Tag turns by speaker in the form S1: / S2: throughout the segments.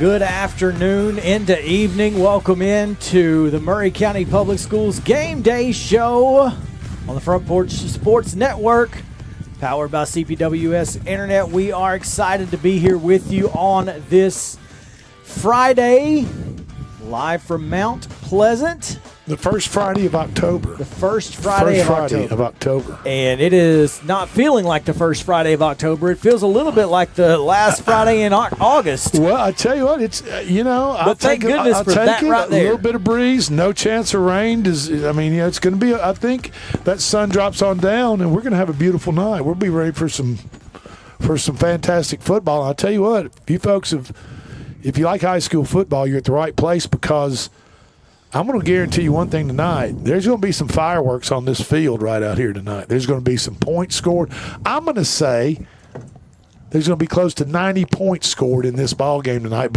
S1: Good afternoon into evening. Welcome into the Maury County Public Schools Game Day Show on the Front Porch Sports Network, powered by CPWS Internet. We are excited to be here with you on this Friday, live from Mount Pleasant.
S2: The first Friday of October.
S1: The first Friday of October. And it is not feeling like the first Friday of October. It feels a little bit like the last Friday in August.
S2: Well, I tell you what, it's, I'll
S1: thank goodness for that right there.
S2: A little bit of breeze, no chance of rain. It's going to be, I think that sun drops on down and we're going to have a beautiful night. We'll be ready for some fantastic football. And I'll tell you what, if you like high school football, you're at the right place, because I'm going to guarantee you one thing tonight. There's going to be some fireworks on this field right out here tonight. There's going to be some points scored. I'm going to say there's going to be close to 90 points scored in this ball game tonight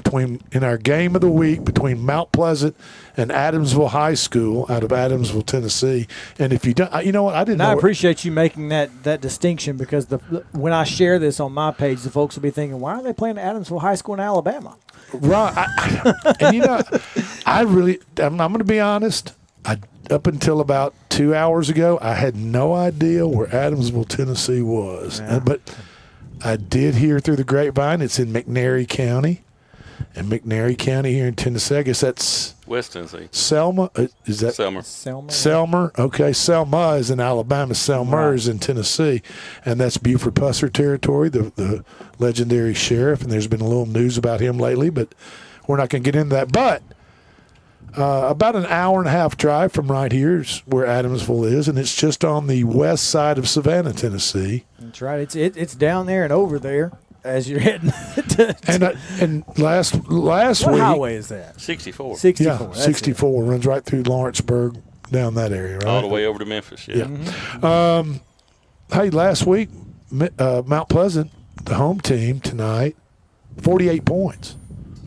S2: in our game of the week between Mount Pleasant and Adamsville High School out of Adamsville, Tennessee. And if you don't, you know what? I didn't know.
S1: I appreciate you making that distinction, because when I share this on my page, the folks will be thinking, why are they playing Adamsville High School in Alabama?
S2: Right. I'm going to be honest. Up until about 2 hours ago, I had no idea where Adamsville, Tennessee was.
S1: Yeah.
S2: But I did hear through the grapevine it's in McNairy County. And McNairy County here in Tennessee, I guess that's
S3: West Tennessee.
S2: Selma. Is that Selma? Okay, Selma is in Alabama. Selma is in Tennessee, and that's Buford Pusser territory, the legendary sheriff. And there's been a little news about him lately, but we're not going to get into that. But about an hour and a half drive from right here is where Adamsville is, and it's just on the west side of Savannah, Tennessee.
S1: That's right. It's down there and over there as you're heading.
S2: And last
S1: what
S2: week,
S1: highway is that?
S3: 64.
S1: 64.
S2: Yeah, 64 runs right through Lawrenceburg, down that area, right?
S3: All the way over to Memphis. Yeah.
S1: Mm-hmm.
S2: Hey, last week, Mount Pleasant, the home team tonight, 48 points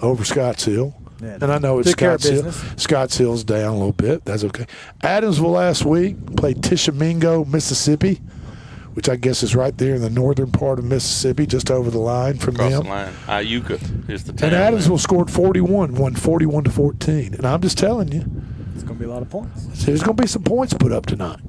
S2: over Scottsdale.
S1: Yeah,
S2: and I know it's Scottsdale. Scottsdale's down a little bit. That's okay. Adamsville last week played Tishomingo, Mississippi, which I guess is right there in the northern part of Mississippi, just over the line from them.
S3: Across the line. Iuka is the town.
S2: And Adamsville scored 41, won 41-14. And I'm just telling you,
S1: it's going to be a lot of points.
S2: There's going to be some points put up tonight.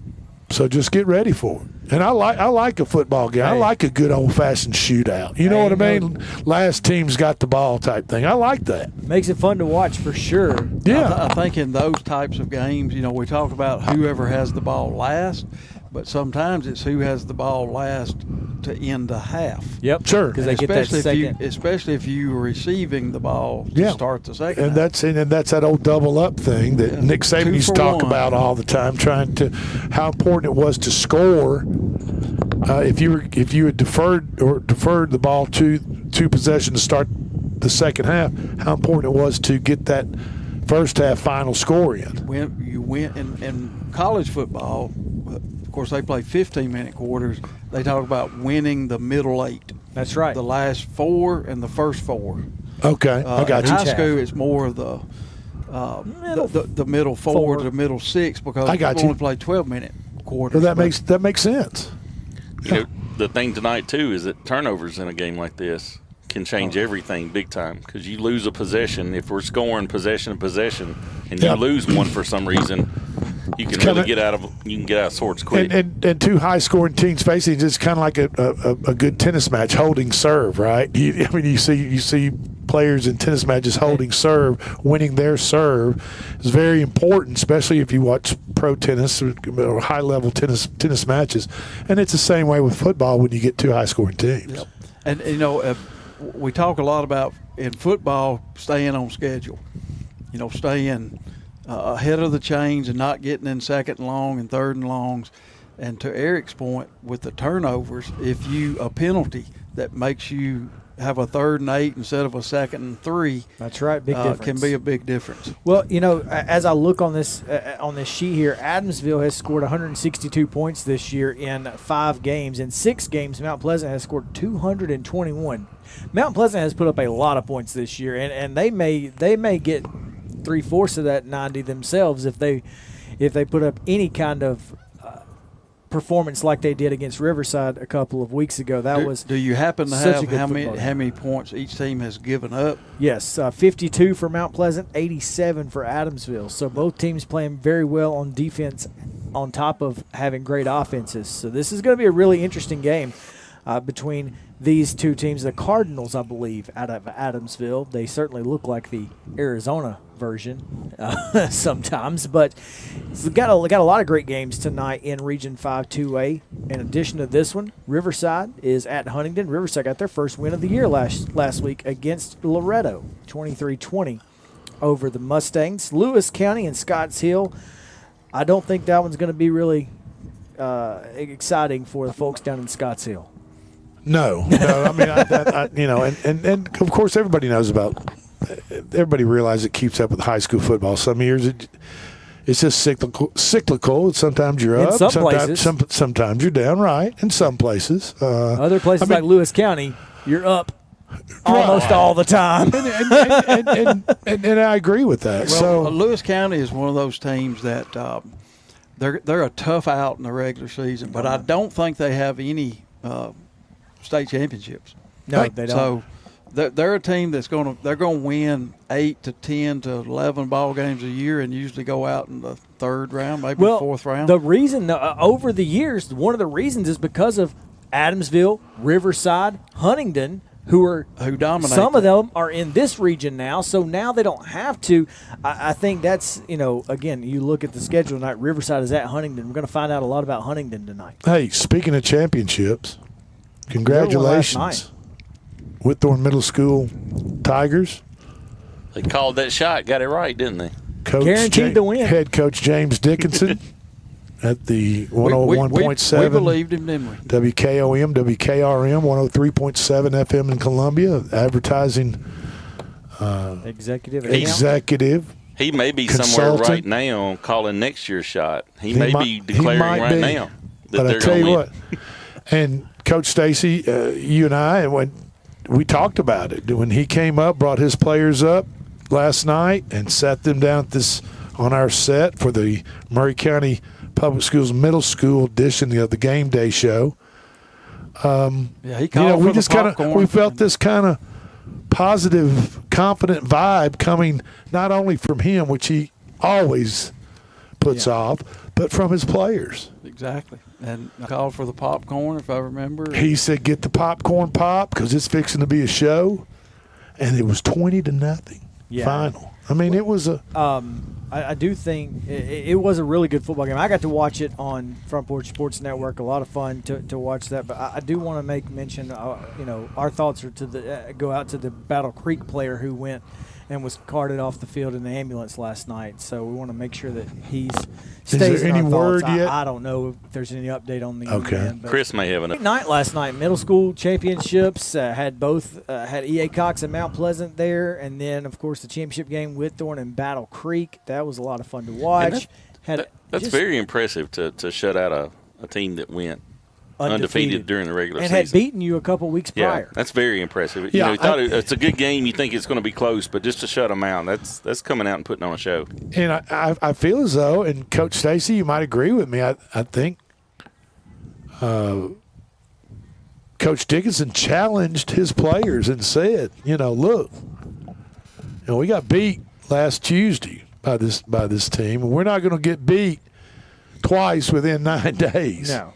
S2: So just get ready for it. And I like a football game. I like a good old-fashioned shootout. You know what I mean? Last team's got the ball type thing. I like that.
S1: Makes it fun to watch for sure.
S2: Yeah.
S4: I think in those types of games, we talk about whoever has the ball last, but sometimes it's who has the ball last to end the half.
S1: Yep.
S2: Sure.
S1: Because they get that second.
S4: Especially if you are receiving the ball to start the second
S2: and
S4: half.
S2: That's that old double up thing that Nick Saban used to talk about all the time, how important it was to score. If you had deferred the ball to possession to start the second half, how important it was to get that first half final score in.
S4: When you win in college football, of course they play 15-minute quarters. They talk about winning the middle 8.
S1: That's right.
S4: The last 4 and the first 4.
S2: Okay, I got you.
S4: In high school, it's more of the middle 4 to the middle 6, because we only play 12-minute quarters.
S2: Well, that makes sense.
S3: The thing tonight too is that turnovers in a game like this can change everything big time, because you lose a possession. If we're scoring possession to possession and you lose one for some reason, you can really get out of sorts quick.
S2: And two high-scoring teams facing, it's kind of like a good tennis match, holding serve, right? You see players in tennis matches holding serve, winning their serve is very important, especially if you watch pro tennis or high-level tennis matches. And it's the same way with football when you get two high-scoring teams.
S4: Yep. And we talk a lot about in football staying on schedule. Staying ahead of the chains and not getting in second and long and third and longs. And to Eric's point, with the turnovers, if a penalty that makes you have a 3rd and 8 instead of a 2nd and 3,
S1: that's right, big difference.
S4: Can be a big difference.
S1: Well, as I look on this sheet here, Adamsville has scored 162 points this year in 5 games. In 6 games, Mount Pleasant has scored 221. Mount Pleasant has put up a lot of points this year, and they may get 3/4 of that 90 themselves if they put up any kind of performance like they did against Riverside a couple of weeks ago.
S4: Do you happen to
S1: such a
S4: have
S1: good
S4: how
S1: football
S4: many points each team has given up?
S1: Yes, 52 for Mount Pleasant, 87 for Adamsville. So both teams playing very well on defense on top of having great offenses. So this is going to be a really interesting game between these two teams. The Cardinals, I believe, out of Adamsville. They certainly look like the Arizona version sometimes. But we've got a lot of great games tonight in Region 5 2A. In addition to this one, Riverside is at Huntington. Riverside got their first win of the year last week against Loretto, 23-20 over the Mustangs. Lewis County and Scotts Hill, I don't think that one's going to be really exciting for the folks down in Scotts Hill.
S2: No. I mean, and of course everybody knows about. Everybody realizes it keeps up with high school football. Some years it's just cyclical. Sometimes you're up. Sometimes you're down. Right. In some places.
S1: Other places like Lewis County, you're up almost all the time.
S2: and I agree with that.
S4: Well, Lewis County is one of those teams that they're a tough out in the regular season, but I don't think they have any state championships.
S1: No, they don't.
S4: So they're a team that's going to win 8 to 10 to 11 ball games a year and usually go out in the third round, maybe the fourth round.
S1: The reason over the years, one of the reasons is because of Adamsville, Riverside, Huntington, who dominate. Some of them are in this region now, so now they don't have to. I think that's, again, you look at the schedule tonight, Riverside is at Huntington. We're going to find out a lot about Huntington tonight.
S2: Hey, speaking of championships, congratulations. Whitthorne Middle School Tigers.
S3: They called that shot, got it right, didn't they?
S1: Guaranteed to win.
S2: Head coach James Dickinson at the 101.7.
S4: We believed him, didn't we?
S2: WKOM, WKRM, 103.7 FM in Columbia. Advertising
S1: executive.
S3: He may be somewhere right now calling next year's shot. He may be declaring right now that they're going to win.
S2: And Coach Stacy, you and I, we talked about it. When he came up, brought his players up last night and sat them down on our set for the Maury County Public Schools Middle School edition of the Game Day Show.
S4: He called for the popcorn.
S2: We felt this kind of positive, confident vibe coming not only from him, which he always puts off, but from his players.
S4: Exactly. And I called for the popcorn, if I remember.
S2: He said, get the popcorn pop because it's fixing to be a show. And it was 20-0 final. I mean, it was a
S1: I do think it was a really good football game. I got to watch it on Front Porch Sports Network. A lot of fun to watch that. But I do want to make mention, our thoughts are go out to the Battle Creek player who went and was carted off the field in the ambulance last night. So we want to make sure that he's stays
S2: Is there
S1: in
S2: any
S1: our
S2: word
S1: thoughts.
S2: yet?
S1: I don't know if there's any update on the
S2: Okay.
S3: Chris may have
S1: Great night last night. Middle school championships had both had EA Cox and Mount Pleasant there, and then of course the championship game Whitthorne and Battle Creek. That was a lot of fun to watch.
S3: That's very impressive to shut out a team that went undefeated during the regular season.
S1: And had beaten you a couple weeks prior.
S3: Yeah, that's very impressive.
S2: Yeah,
S3: It's a good game. You think it's going to be close, but just to shut them out, that's coming out and putting on a show.
S2: And I feel as though, and Coach Stacy, you might agree with me, I think Coach Dickinson challenged his players and said, look, we got beat last Tuesday by this team, and we're not going to get beat twice within 9 days.
S1: No.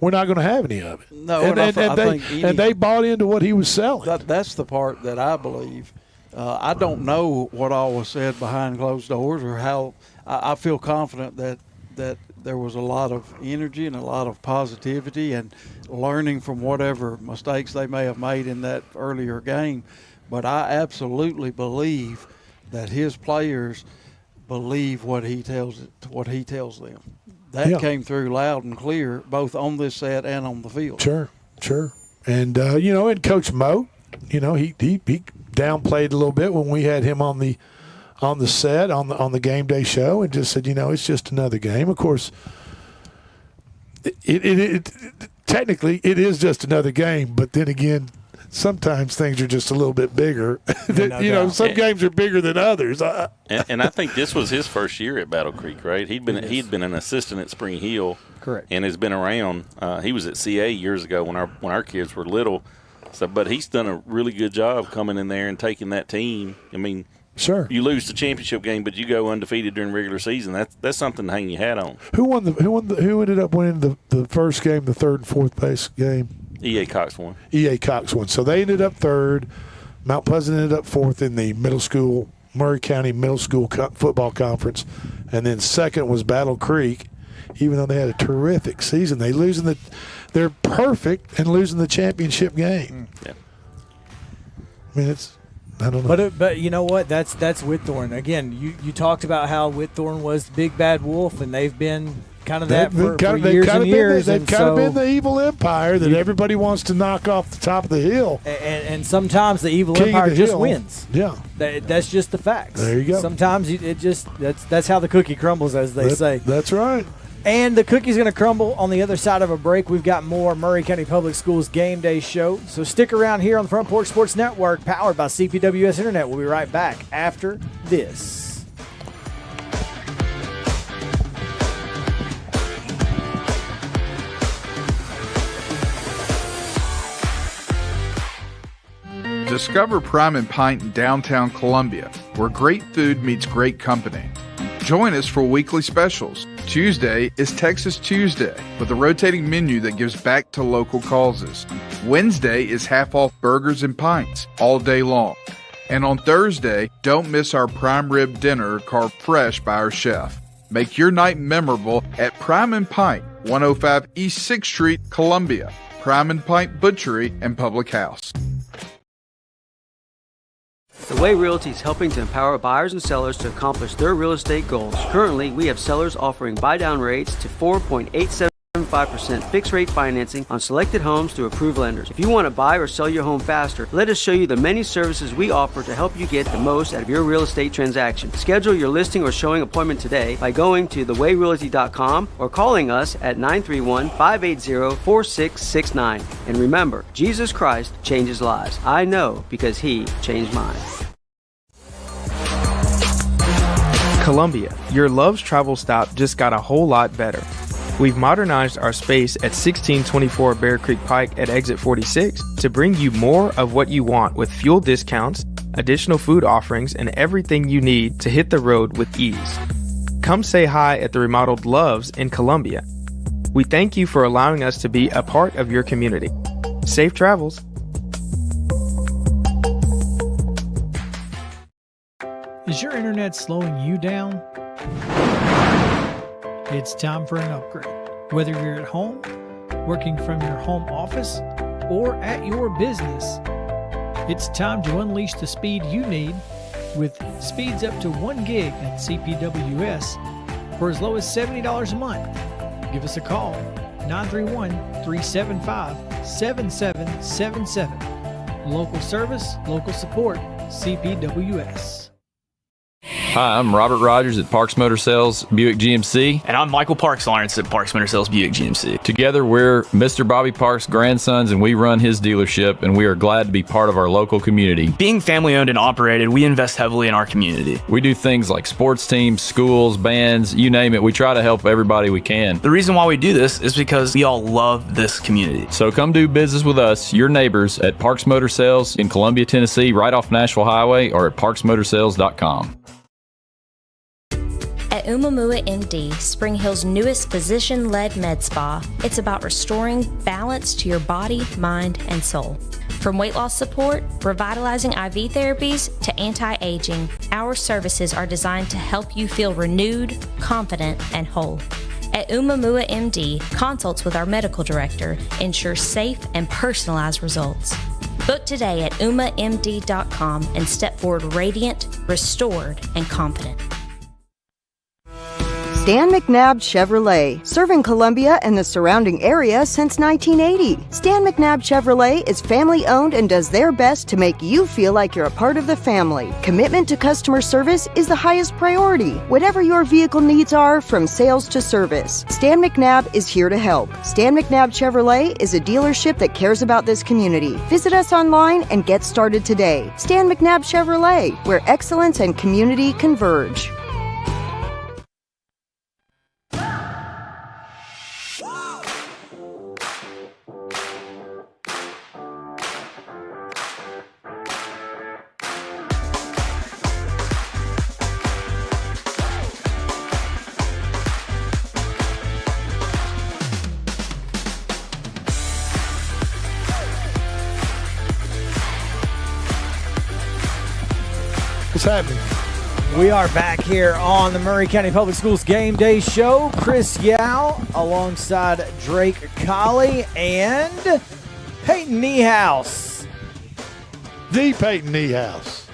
S2: We're not going to have any of it.
S4: No,
S2: and they bought into what he was selling.
S4: That's the part that I believe. I don't know what all was said behind closed doors or how. I feel confident that there was a lot of energy and a lot of positivity and learning from whatever mistakes they may have made in that earlier game. But I absolutely believe that his players believe what he tells them. That came through loud and clear, both on this set and on the field.
S2: Sure. And, and Coach Moat, he downplayed a little bit when we had him on the set, on the game day show, and just said, it's just another game. Of course, it technically it is just another game, but then again, sometimes things are just a little bit bigger.
S1: No
S2: some games are bigger than others.
S3: And I think this was his first year at Battle Creek, right? He'd been an assistant at Spring Hill,
S1: correct,
S3: and has been around. He was at CA years ago when our kids were little. So, but he's done a really good job coming in there and taking that team. I mean,
S2: sure,
S3: you lose the championship game, but you go undefeated during regular season. That's something to hang your hat on.
S2: Who ended up winning the first game, the third and fourth place game?
S3: EA Cox won.
S2: EA Cox won. So they ended up third. Mount Pleasant ended up fourth in the Murray County Middle School Football Conference, and then second was Battle Creek. Even though they had a terrific season, they're perfect and losing the championship game.
S3: Yeah.
S2: I mean, I don't know.
S1: But you know what? That's Whitthorne. Again, you talked about how Whitthorne was the big bad wolf, and they've been kind of that for years and years.
S2: They've kind of been the evil empire that everybody wants to knock off the top of the hill.
S1: And sometimes the evil
S2: King
S1: empire
S2: of the
S1: just
S2: hill.
S1: wins.
S2: Yeah.
S1: That's just the facts.
S2: There you go.
S1: Sometimes that's how the cookie crumbles, as they say.
S2: That's right.
S1: And the cookie's going to crumble on the other side of a break. We've got more Maury County Public Schools Game Day show. So stick around here on the Front Porch Sports Network, powered by CPWS Internet. We'll be right back after this.
S5: Discover Prime and Pint in downtown Columbia, where great food meets great company. Join us for weekly specials. Tuesday is Texas Tuesday with a rotating menu that gives back to local causes. Wednesday is half off burgers and pints all day long. And on Thursday, don't miss our prime rib dinner carved fresh by our chef. Make your night memorable at Prime and Pint, 105 East 6th Street, Columbia. Prime and Pint Butchery and Public House.
S6: The Way Realty is helping to empower buyers and sellers to accomplish their real estate goals. Currently, we have sellers offering buy-down rates to 4.875% fixed-rate financing on selected homes through approved lenders. If you want to buy or sell your home faster, let us show you the many services we offer to help you get the most out of your real estate transaction. Schedule your listing or showing appointment today by going to thewayrealty.com or calling us at 931-580-4669. And remember, Jesus Christ changes lives. I know because He changed mine.
S7: Columbia, your Love's travel stop just got a whole lot better. We've modernized our space at 1624 Bear Creek Pike at exit 46 to bring you more of what you want with fuel discounts, additional food offerings, and everything you need to hit the road with ease. Come say hi at the remodeled Love's in Columbia. We thank you for allowing us to be a part of your community. Safe travels.
S8: Is your internet slowing you down? It's time for an upgrade. Whether you're at home, working from your home office, or at your business, it's time to unleash the speed you need with speeds up to 1 gig at CPWS for as low as $70 a month. Give us a call, 931-375-7777. Local service, local support, CPWS.
S9: Hi, I'm Robert Rogers at Parks Motor Sales Buick GMC.
S10: And I'm Michael Parks Lawrence at Parks Motor Sales Buick GMC.
S9: Together, we're Mr. Bobby Parks' grandsons, and we run his dealership, and we are glad to be part of our local community.
S10: Being family owned and operated, we invest heavily in our community.
S9: We do things like sports teams, schools, bands, you name it. We try to help everybody we can.
S10: The reason why we do this is because we all love this community.
S9: So come do business with us, your neighbors, at Parks Motor Sales in Columbia, Tennessee, right off Nashville Highway, or at parksmotorsales.com.
S11: At Umamua MD, Spring Hill's newest physician-led med spa, it's about restoring balance to your body, mind, and soul. From weight loss support, revitalizing IV therapies, to anti-aging, our services are designed to help you feel renewed, confident, and whole. At Umamua MD, consults with our medical director ensure safe and personalized results. Book today at umamd.com and step forward radiant, restored, and confident.
S12: Stan McNabb Chevrolet, serving Columbia and the surrounding area since 1980. Stan McNabb Chevrolet is family-owned and does their best to make you feel like you're a part of the family. Commitment to customer service is the highest priority. Whatever your vehicle needs are, from sales to service, Stan McNabb is here to help. Stan McNabb Chevrolet is a dealership that cares about this community. Visit us online and get started today. Stan McNabb Chevrolet, where excellence and community converge.
S2: What's happening?
S1: We are back here on the Maury County Public Schools Game Day Show. Chris Yao alongside Drake Colley and Peyton Niehaus.
S2: The Peyton Niehaus.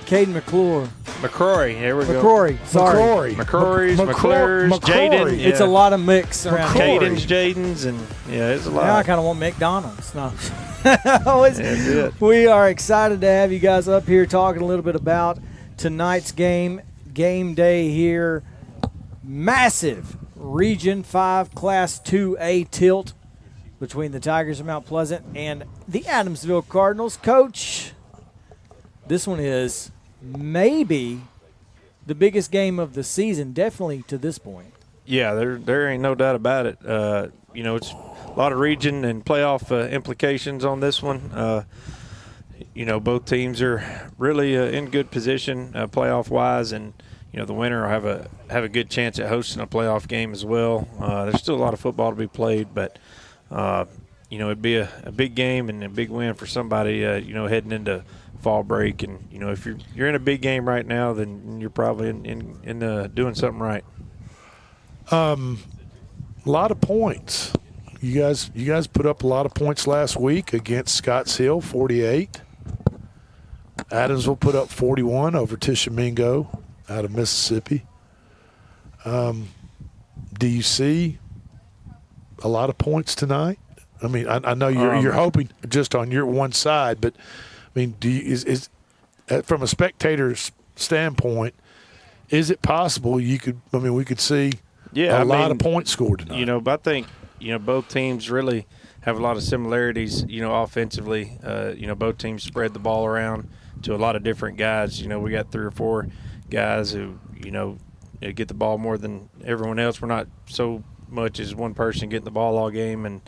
S1: Caden McClure.
S13: McCrory, there we go.
S1: McCrory, sorry.
S13: McCrory's, McClure's, Jaden. Yeah.
S1: It's a lot of mix around here.
S13: Jaden's, and yeah, it's a lot.
S1: Now I kind of want McDonald's. No.
S13: We
S1: are excited to have you guys up here talking a little bit about tonight's game day here. Massive Region 5 Class 2A tilt between the Tigers of Mount Pleasant and the Adamsville Cardinals. Coach, this one is maybe the biggest game of the season, definitely to this point.
S13: Yeah, there ain't no doubt about it. It's a lot of region and playoff implications on this one. Both teams are really in good position playoff-wise, and the winner will have a good chance at hosting a playoff game as well. There's still a lot of football to be played, but it'd be a big game and a big win for somebody. Heading into fall break, and if you're in a big game right now, then you're probably in doing something right.
S2: A lot of points. You guys put up a lot of points last week against Scotts Hill, 48. Adamsville put up 41 over Tishomingo out of Mississippi. Do you see a lot of points tonight? I mean, I know you're hoping just on your one side, but I mean, is from a spectator's standpoint, is it possible we could see a lot of points scored tonight?
S13: But I think both teams really have a lot of similarities. Offensively, both teams spread the ball around to a lot of different guys. We got 3 or 4 guys who get the ball more than everyone else. We're not so much as one person getting the ball all game, and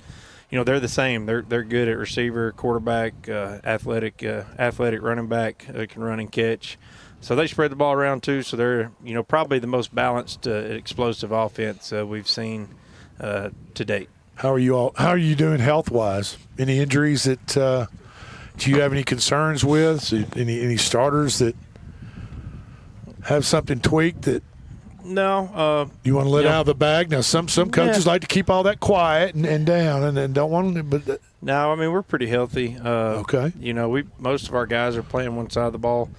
S13: they're the same. They're good at receiver, quarterback, athletic running back, can run and catch. So they spread the ball around too. So they're probably the most balanced, explosive offense we've seen to date.
S2: How are you doing health wise? Any injuries that do you have any concerns with? Any starters that have something tweaked that?
S13: No.
S2: You want to let out of the bag? Now, some coaches like to keep all that quiet and down, and don't want to. But
S13: no, I mean, we're pretty healthy.
S2: Okay.
S13: Most of our guys are playing one side of the ball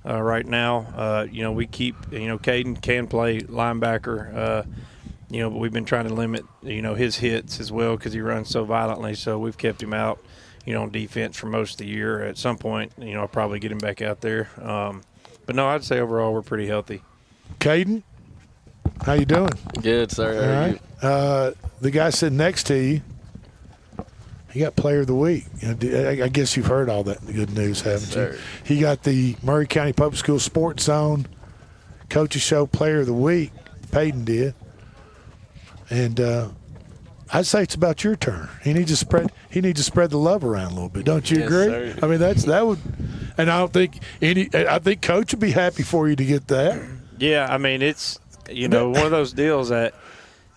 S13: right now. We keep. Caden can play linebacker. But we've been trying to limit his hits as well because he runs so violently. So we've kept him out. On defense for most of the year. At some point, I'll probably get him back out there. But no, I'd say overall we're pretty healthy.
S2: Caden, how you doing?
S3: Good, sir. How are you?
S2: The guy sitting next to you, he got Player of the Week. I guess you've heard all that good news, haven't you? He got the Maury County Public Schools Sports Zone Coaches Show Player of the Week. Peyton did, and I'd say it's about your turn. He needs to spread the love around a little bit. Don't you agree?
S3: Sir.
S2: I mean, that would, and I think Coach would be happy for you to get that.
S13: Yeah, I mean, it's one of those deals that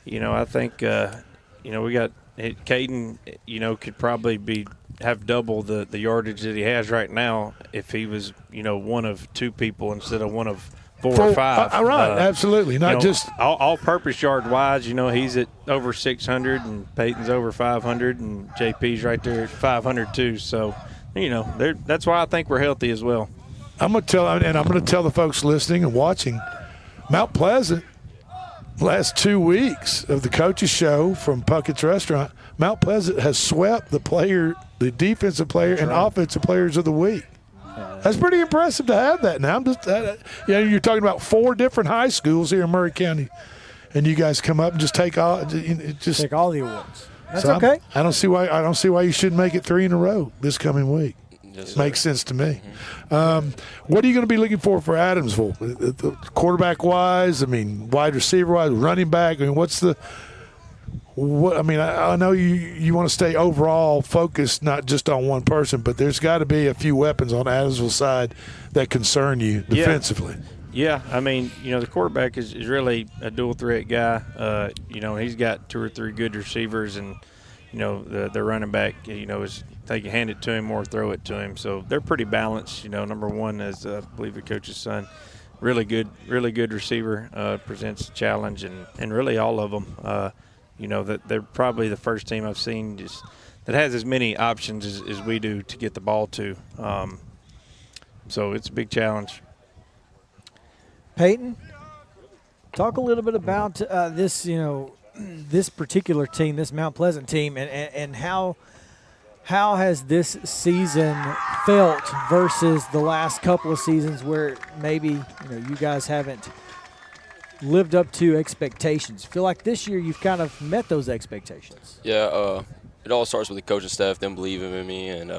S13: I think we got Caden. Could probably have double the yardage that he has right now if he was one of 2 people instead of one of 4 or 5.
S2: Right, absolutely. Not just
S13: all-purpose yard-wise. He's at over 600, and Peyton's over 500, and JP's right there at 500 too. So, that's why I think we're healthy as well.
S2: I'm going to tell the folks listening and watching, Mount Pleasant last 2 weeks of the coaches show from Puckett's Restaurant, Mount Pleasant has swept the defensive player and offensive players of the week. That's pretty impressive to have that now. You're talking about 4 different high schools here in Maury County, and you guys come up and just take all
S1: the awards. That's
S2: so
S1: okay.
S2: I don't see why you shouldn't make it 3 in a row this coming week.
S14: Yes,
S2: Makes sense to me. What are you going to be looking for Adamsville, quarterback wise? I mean, wide receiver wise, running back. I mean, I know you want to stay overall focused, not just on one person, but there's got to be a few weapons on Adamsville's side that concern you defensively.
S13: Yeah, I mean, the quarterback is really a dual threat guy. He's got 2 or 3 good receivers, and the running back, is they can hand it to him or throw it to him. So they're pretty balanced. Number one is I believe the coach's son. Really good receiver, presents a challenge, and really all of them. That they're probably the first team I've seen that has as many options as we do to get the ball to. So it's a big challenge.
S1: Peyton, talk a little bit about this, this particular team, this Mount Pleasant team, and how has this season felt versus the last couple of seasons where maybe you guys haven't lived up to expectations? Feel like this year you've kind of met those expectations.
S14: Yeah, it all starts with the coaching staff, them believing in me, and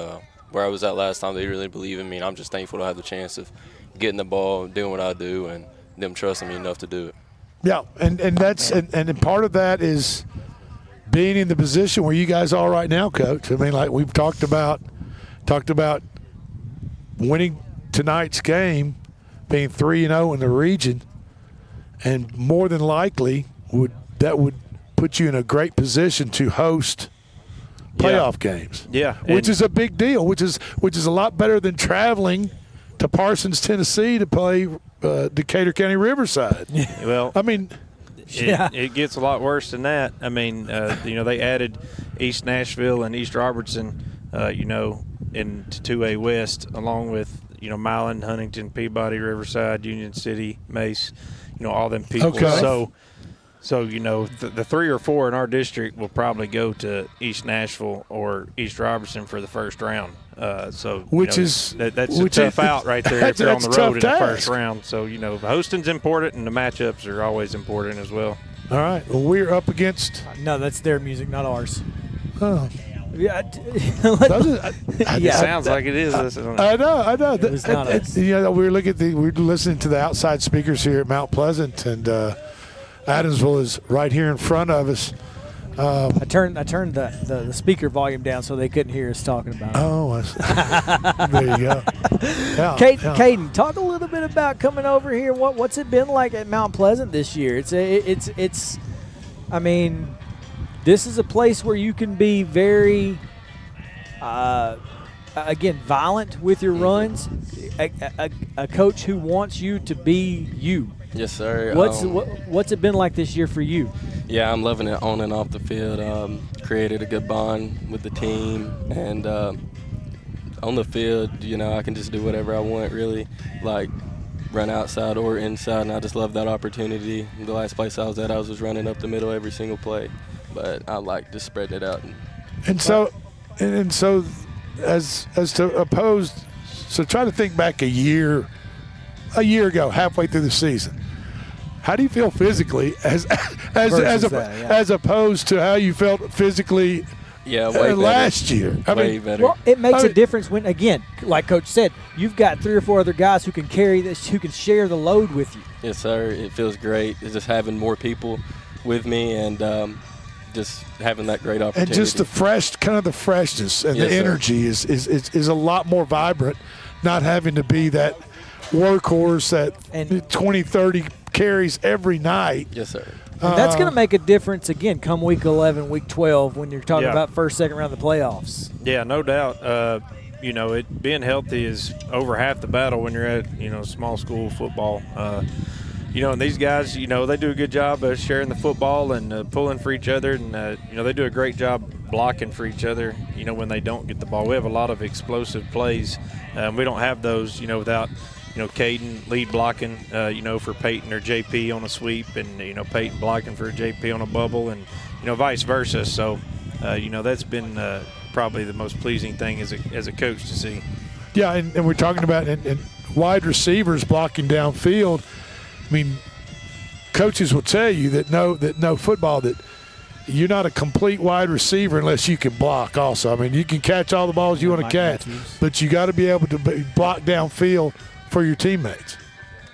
S14: where I was at last time, they really believe in me, and I'm just thankful to have the chance of getting the ball, doing what I do, and them trusting me enough to do it.
S2: Yeah, and part of that is being in the position where you guys are right now, Coach. I mean, like we've talked about winning tonight's game, being 3-0 in the region, and more than likely would put you in a great position to host playoff games.
S13: Yeah,
S2: which is a big deal. Which is a lot better than traveling to Parsons, Tennessee, to play Decatur County Riverside.
S13: Well,
S2: I mean,
S13: it gets a lot worse than that. I mean, they added East Nashville and East Robertson, into 2A West, along with Milan, Huntington, Peabody, Riverside, Union City, Mace, all them people.
S2: Okay.
S13: So the 3 or 4 in our district will probably go to East Nashville or East Robertson for the first round. That's a tough out right there if you're on the road in the first round. So hosting's important, and the matchups are always important as well.
S2: All right. Well, we're up against.
S1: No, that's their music, not ours.
S2: Oh.
S1: Yeah,
S13: it sounds like it is.
S2: I know.
S1: It was not us.
S2: We're listening to the outside speakers here at Mount Pleasant, and Adamsville is right here in front of us.
S1: I turned the speaker volume down so they couldn't hear us talking about it.
S2: Oh, there you go. Yeah,
S1: Caden, talk a little bit about coming over here. What's it been like at Mount Pleasant this year? It's. I mean, this is a place where you can be very, violent with your runs. A coach who wants you to be you.
S14: Yes, sir.
S1: What's it been like this year for you?
S14: Yeah, I'm loving it on and off the field. Created a good bond with the team, and on the field, I can just do whatever I want, really, like run outside or inside, and I just love that opportunity. The last place I was at, I was just running up the middle every single play, but I like just spreading it out.
S2: And so as to opposed, so try to think back a year ago, halfway through the season. How do you feel physically as opposed to how you felt physically last year?
S14: Way better.
S1: Well, it makes a difference when, again, like Coach said, you've got 3 or 4 other guys who can carry this, who can share the load with you.
S14: Yes, sir. It feels great. It's just having more people with me and just having that great opportunity.
S2: And just the freshness and the energy is a lot more vibrant, not having to be that workhorse that 20, 30 carries every night.
S14: Yes, sir.
S1: And that's going to make a difference, again, come week 11, week 12, when you're talking about first, second round of the playoffs.
S13: Yeah, no doubt. It being healthy is over half the battle when you're at, small school football. And these guys, they do a good job of sharing the football and pulling for each other. And, they do a great job blocking for each other, when they don't get the ball. We have a lot of explosive plays. We don't have those, without Caden lead blocking, for Peyton or JP on a sweep, and Peyton blocking for JP on a bubble, and vice versa. So, that's been probably the most pleasing thing as a coach to see.
S2: Yeah, and we're talking about and wide receivers blocking downfield. I mean, coaches will tell you that no football that you're not a complete wide receiver unless you can block also. I mean, you can catch all the balls you want to catch, but you got to be able to block downfield for your teammates.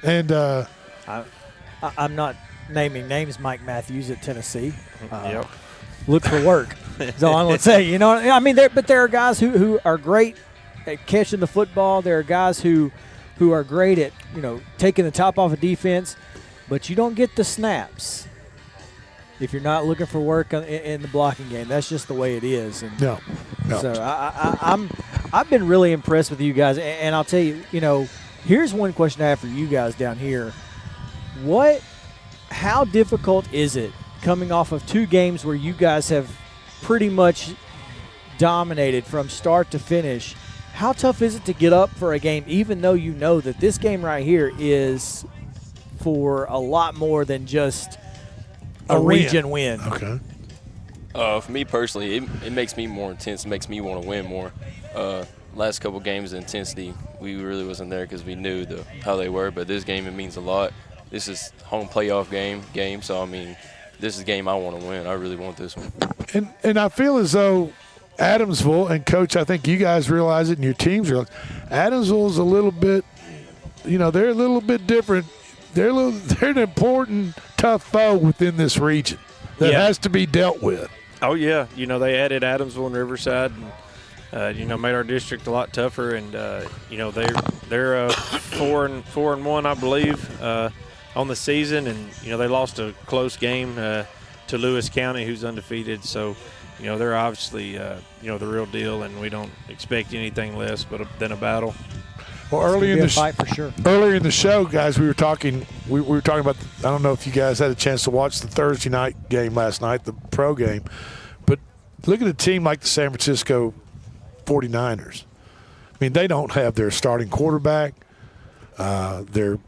S2: And
S1: I'm not naming names. Mike Matthews at Tennessee.
S13: Yep.
S1: Look for work. That's all I'm going to say. I mean, there are guys who are great at catching the football. There are guys who are great at taking the top off of defense, but you don't get the snaps if you're not looking for work in the blocking game. That's just the way it is. And
S2: no.
S1: So I've been really impressed with you guys, and I'll tell you, here's one question I have for you guys down here. How difficult is it coming off of 2 games where you guys have pretty much dominated from start to finish? How tough is it to get up for a game, even though you know that this game right here is for a lot more than just a region win?
S2: Okay.
S14: For me personally, it makes me more intense. It makes me want to win more. Last couple games, the intensity, we really wasn't there because we knew how they were. But this game, it means a lot. This is home playoff game. So, I mean, this is a game I want to win. I really want this one.
S2: And I feel as though Adamsville, and Coach, I think you guys realize it and your teams realize, Adamsville is a little bit, they're a little bit different. They're an important, tough foe within this region that has to be dealt with.
S13: Oh, yeah. They added Adamsville and Riverside and, made our district a lot tougher. And, they're 4-1, I believe, on the season. And, they lost a close game to Lewis County, who's undefeated. So, they're obviously, the real deal, and we don't expect anything less than a battle.
S2: Well, earlier in the
S1: fight for sure.
S2: Earlier in the show, guys, we were talking about. I don't know if you guys had a chance to watch the Thursday night game last night, the pro game, but look at a team like the San Francisco 49ers. I mean, they don't have their starting quarterback. Their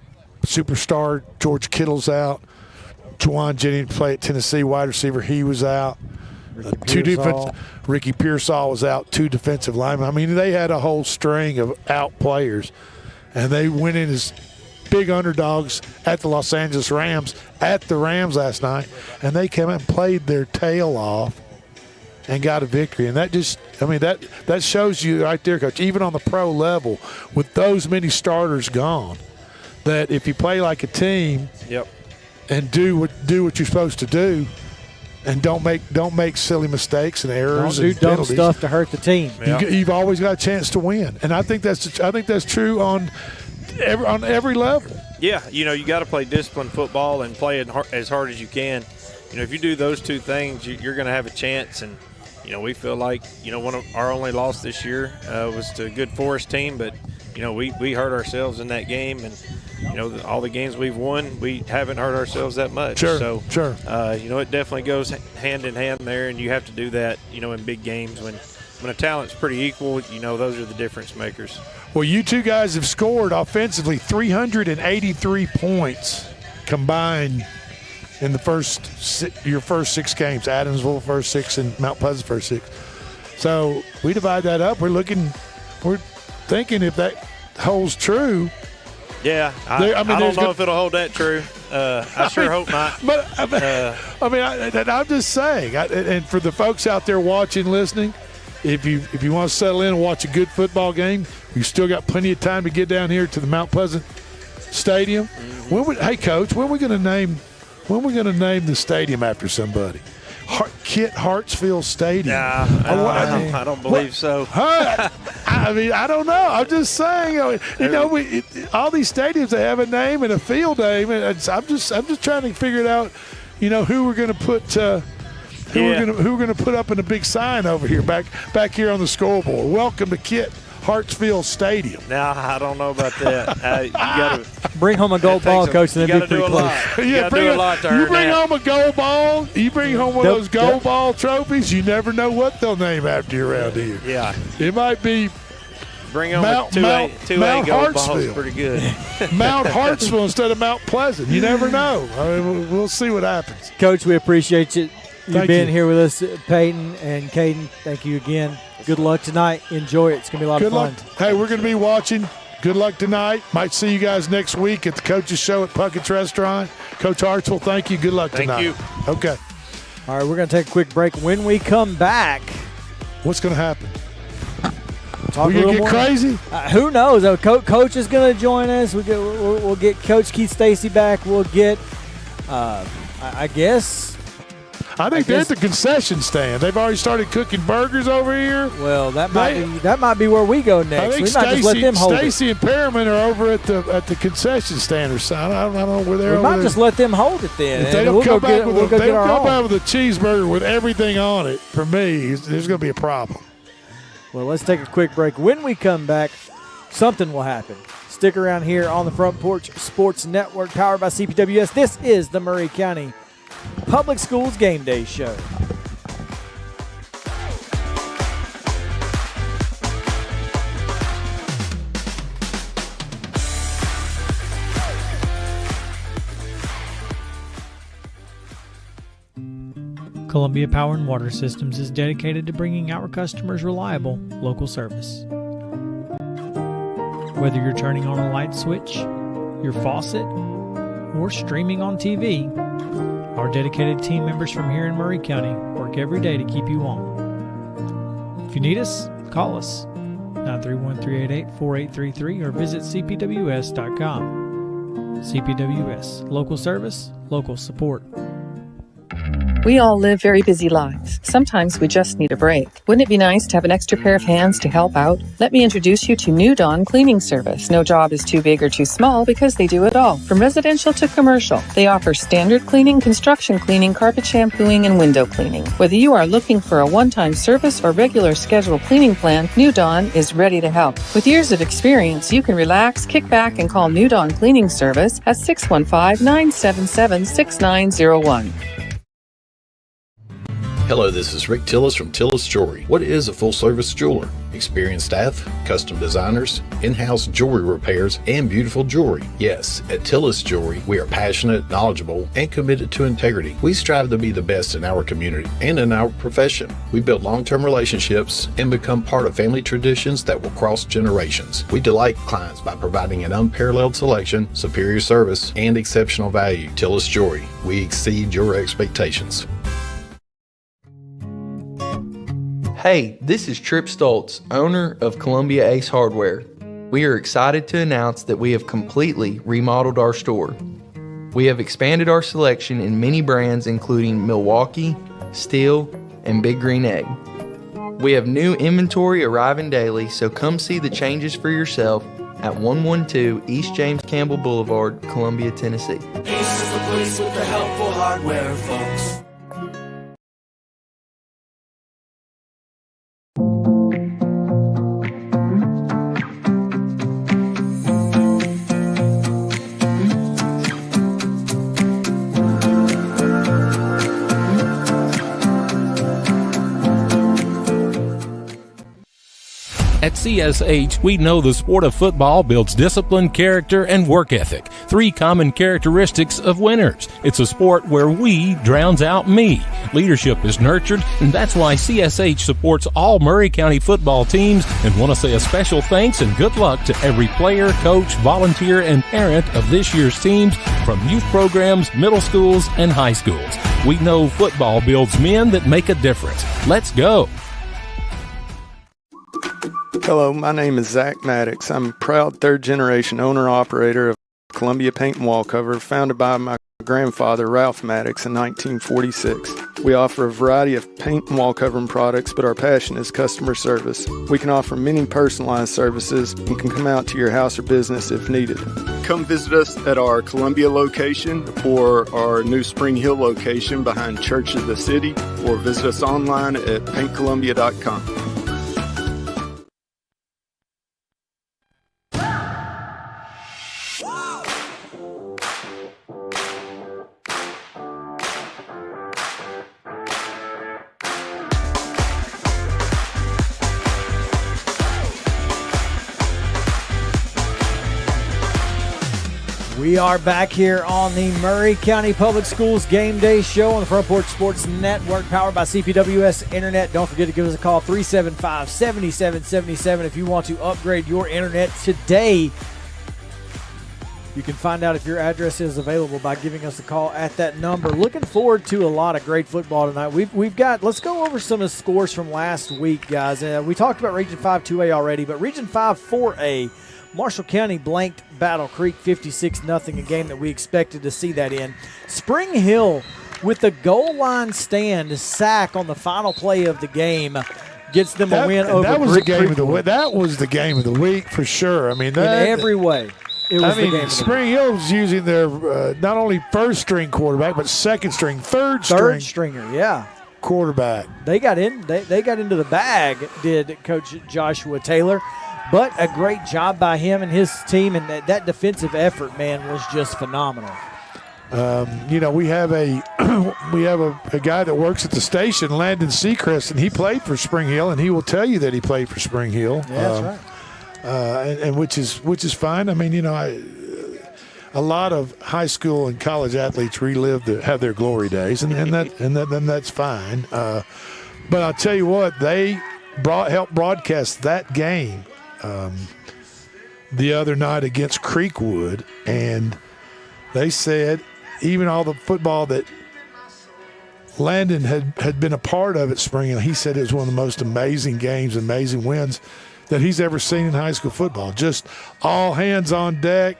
S2: superstar George Kittle's out. Juwan Jennings played at Tennessee, wide receiver. He was out. Ricky Pearsall was out. 2 defensive linemen. I mean, they had a whole string of out players, and they went in as big underdogs at the Los Angeles Rams at the Rams last night, and they came out and played their tail off and got a victory. And that just, that shows you right there, Coach, even on the pro level, with those many starters gone, that if you play like a team, and do what you're supposed to do. And don't make silly mistakes and errors.
S1: Don't do
S2: and
S1: dumb
S2: penalties.
S1: stuff to hurt the team.
S2: You've always got a chance to win, and I think that's true on every level.
S13: Yeah, you got to play disciplined football and play as hard as you can. If you do those 2 things, you're going to have a chance. And we feel like one of our only loss this year was to a Good Forest team, but we hurt ourselves in that game, and all the games we've won, we haven't hurt ourselves that much.
S2: Sure.
S13: It definitely goes hand in hand there, and you have to do that, in big games when a talent's pretty equal. Those are the difference makers.
S2: Well, you 2 guys have scored offensively 383 points combined in your first 6 games. Adamsville first 6 and Mount Pleasant first 6. So we divide that up. We're thinking if that holds true.
S13: Yeah, I don't know if it'll hold that true. I sure hope not.
S2: But I'm just saying, and for the folks out there watching, listening, if you want to settle in and watch a good football game, you still got plenty of time to get down here to the Mount Pleasant Stadium.
S13: Mm-hmm.
S2: Hey, Coach, when are we going to name the stadium after somebody? Kit Hartsfield Stadium.
S13: Yeah, I don't believe so.
S2: I don't know. I'm just saying. All these stadiums, they have a name and a field name, and I'm just trying to figure it out. Who we're going to put. Who we're going to put up in a big sign over here, back here on the scoreboard. Welcome to Kit Hartsfield Stadium.
S13: Now, I don't know about that. You got to
S1: bring home a gold ball, Coach, and then be pretty close.
S13: You got to do a lot to earn that.
S2: You bring home a gold ball. You bring home one of those gold ball trophies. You never know what they'll name after you around here.
S13: Yeah.
S2: It might be
S13: Bring on
S2: Mount
S13: two
S2: Hartsville.
S13: balls. Pretty good.
S2: Mount Hartsville instead of Mount Pleasant. You never know. I mean, we'll see what happens.
S1: Coach, we appreciate you being
S2: you.
S1: here with us, Peyton and Caden. Thank you again. Good luck tonight. Enjoy it. It's going to be a lot of fun.
S2: Luck. Hey, we're going to be watching. Good luck tonight. Might see you guys next week at the Coach's Show at Puckett's Restaurant. Coach Hartsville, thank you. Good luck tonight.
S13: Thank you.
S2: Okay.
S1: All right, we're going to take a quick break. When we come back,
S2: what's going to happen?
S1: Talk
S2: We're going to get crazy?
S1: Who knows? Coach is going to join us. We'll get Coach Keith Stacy back. We'll get, I guess.
S2: I think they're at the concession stand. They've already started cooking burgers over here.
S1: Well, that might be where we go next.
S2: I think
S1: we might just let them hold
S2: Stacy and Perriman are over at the concession stand or something. I don't know where they're.
S1: We might just let them hold it then.
S2: If they don't come back with a cheeseburger with everything on it, for me, there's going to be a problem.
S1: Well, let's take a quick break. When we come back, something will happen. Stick around here on the Front Porch Sports Network, powered by CPWS. This is the Maury County Public Schools Game Day Show.
S8: Columbia Power and Water Systems is dedicated to bringing our customers reliable local service. Whether you're turning on a light switch, your faucet, or streaming on TV, our dedicated team members from here in Maury County work every day to keep you on. If you need us, call us 931-388-4833 or visit cpws.com. CPWS, local service, local support.
S15: We all live very busy lives. Sometimes we just need a break. Wouldn't it be nice to have an extra pair of hands to help out? Let me introduce you to New Dawn Cleaning Service. No job is too big or too small because they do it all, from residential to commercial. They offer standard cleaning, construction cleaning, carpet shampooing, and window cleaning. Whether you are looking for a one-time service or regular scheduled cleaning plan, New Dawn is ready to help. With years of experience, you can relax, kick back, and call New Dawn Cleaning Service at 615-977-6901.
S16: Hello, this is Rick Tillis from Tillis Jewelry. What is a full-service jeweler? Experienced staff, custom designers, in-house jewelry repairs, and beautiful jewelry. Yes, at Tillis Jewelry, we are passionate, knowledgeable, and committed to integrity. We strive to be the best in our community and in our profession. We build long-term relationships and become part of family traditions that will cross generations. We delight clients by providing an unparalleled selection, superior service, and exceptional value. Tillis Jewelry, we exceed your expectations.
S7: Hey, this is Trip Stoltz, owner of Columbia Ace Hardware. We are excited to announce that we have completely remodeled our store. We have expanded our selection in many brands including Milwaukee, Steel, and Big Green Egg. We have new inventory arriving daily, so come see the changes for yourself at 112 East James Campbell Boulevard, Columbia, Tennessee.
S17: Ace is the place with the helpful hardware, folks.
S18: At CSH, we know the sport of football builds discipline, character, and work ethic, 3 common characteristics of winners. It's a sport where we drowns out me. Leadership is nurtured, and that's why CSH supports all Maury County football teams and want to say a special thanks and good luck to every player, coach, volunteer, and parent of this year's teams from youth programs, middle schools, and high schools. We know football builds men that make a difference. Let's go.
S19: Hello, my name is Zach Maddox. I'm a proud third-generation owner-operator of Columbia Paint and Wall Cover, founded by my grandfather, Ralph Maddox, in 1946. We offer a variety of paint and wall covering products, but our passion is customer service. We can offer many personalized services and can come out to your house or business if needed. Come visit us at our Columbia location or our new Spring Hill location behind Church of the City, or visit us online at paintcolumbia.com.
S1: We are back here on the Maury County Public Schools Game Day Show on the Front Porch Sports Network, powered by CPWS Internet. Don't forget to give us a call, 375-7777. If you want to upgrade your internet today, you can find out if your address is available by giving us a call at that number. Looking forward to a lot of great football tonight. We've got, let's go over some of the scores from last week, guys. We talked about Region 5 2A already, but Region 5 4A, Marshall County blanked Battle Creek 56-0, a game that we expected to see that in. Spring Hill with the goal line stand sack on the final play of the game gets them a win over
S2: That was the game of the
S1: Creekwood.
S2: week. That was the game of the week for sure. I mean, that,
S1: in every way. It was the game of the
S2: Spring Hill's using their not only first string quarterback, but second string, third
S1: stringer, yeah.
S2: quarterback.
S1: They got in. They got into the bag, did Coach Joshua Taylor. But a great job by him and his team, and that defensive effort, man, was just phenomenal.
S2: We have a guy that works at the station, Landon Seacrest, and he played for Spring Hill, and he will tell you that he played for Spring Hill.
S1: Yeah, that's right.
S2: And which is fine. I mean, a lot of high school and college athletes have their glory days, and that's fine. But I'll tell you what, they helped broadcast that game the other night against Creekwood, and they said even all the football that Landon had been a part of at Spring Hill, he said it was one of the most amazing games, amazing wins that he's ever seen in high school football. Just all hands on deck.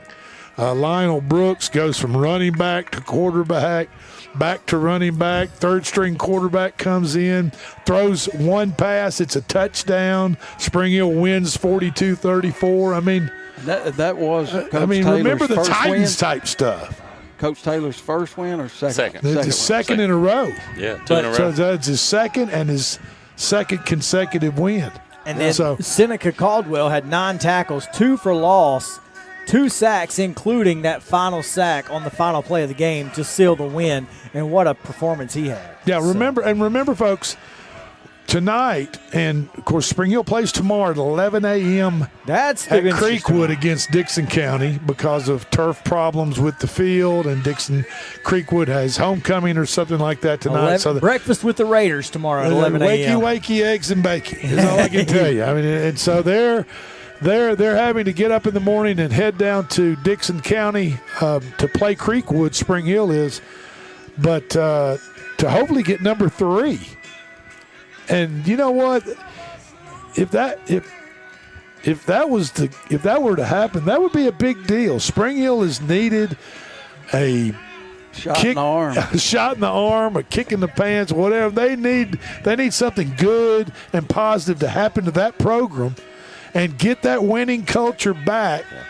S2: Lionel Brooks goes from running back to quarterback, back to running back. Third string quarterback comes in, throws one pass. It's a touchdown. Spring Hill wins 42-34. I mean,
S4: that was Coach
S2: remember the
S4: Taylor's first
S2: Titans
S4: win?
S2: Type stuff.
S4: Coach Taylor's first win or second?
S2: It's his second in a row.
S3: Yeah, two in a row.
S2: So that's his second and his second consecutive win.
S1: And then Seneca Caldwell had 9 tackles, 2 for loss, 2 sacks, including that final sack on the final play of the game to seal the win. And what a performance he had.
S2: Yeah, remember, folks, tonight, and of course, Spring Hill plays tomorrow at 11 a.m.
S1: That's
S2: at Creekwood against Dixon County because of turf problems with the field, and Creekwood has homecoming or something like that tonight.
S1: Breakfast with the Raiders tomorrow at 11 a.m.
S2: Wakey, eggs, and bacon is all I can tell you. I mean, and so they're having to get up in the morning and head down to Dixon County to play Creekwood. Spring Hill is, but to hopefully get number 3. And you know what? If that were to happen, that would be a big deal. Spring Hill has needed a
S4: shot in the arm,
S2: a kick in the pants, whatever. They need something good and positive to happen to that program and get that winning culture back.
S3: Yeah.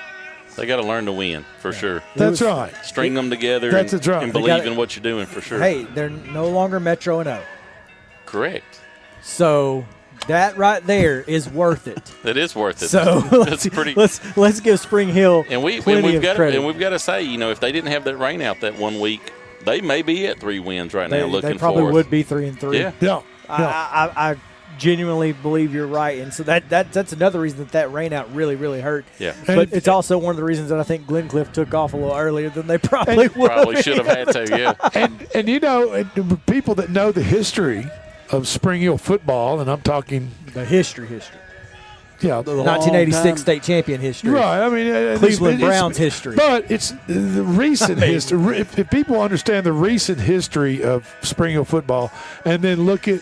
S3: They got to learn to win, for sure.
S2: That's right.
S3: String them together and believe in what you're doing, for sure.
S1: Hey, they're no longer Metro and O.
S3: Correct.
S1: So that right there is worth it.
S3: It is worth it.
S1: So let's give Spring Hill
S3: we've got to say, if they didn't have that rain out that 1 week, they may be at 3 wins right now. Looking
S1: they probably
S3: forward.
S1: would be 3-3.
S2: Yeah.
S1: I genuinely believe you're right, and so that's another reason that rain out really, really hurt.
S3: Yeah.
S1: But it's also one of the reasons that I think Glencliff took off a little earlier than they probably would.
S3: Probably should have had to. Yeah.
S2: And people that know the history of Spring Hill football, and I'm talking
S1: the history.
S2: Yeah,
S1: the 1986 state champion history.
S2: Right. I mean,
S1: Cleveland Browns history.
S2: But it's the recent history. If people understand the recent history of Spring Hill football, and then look at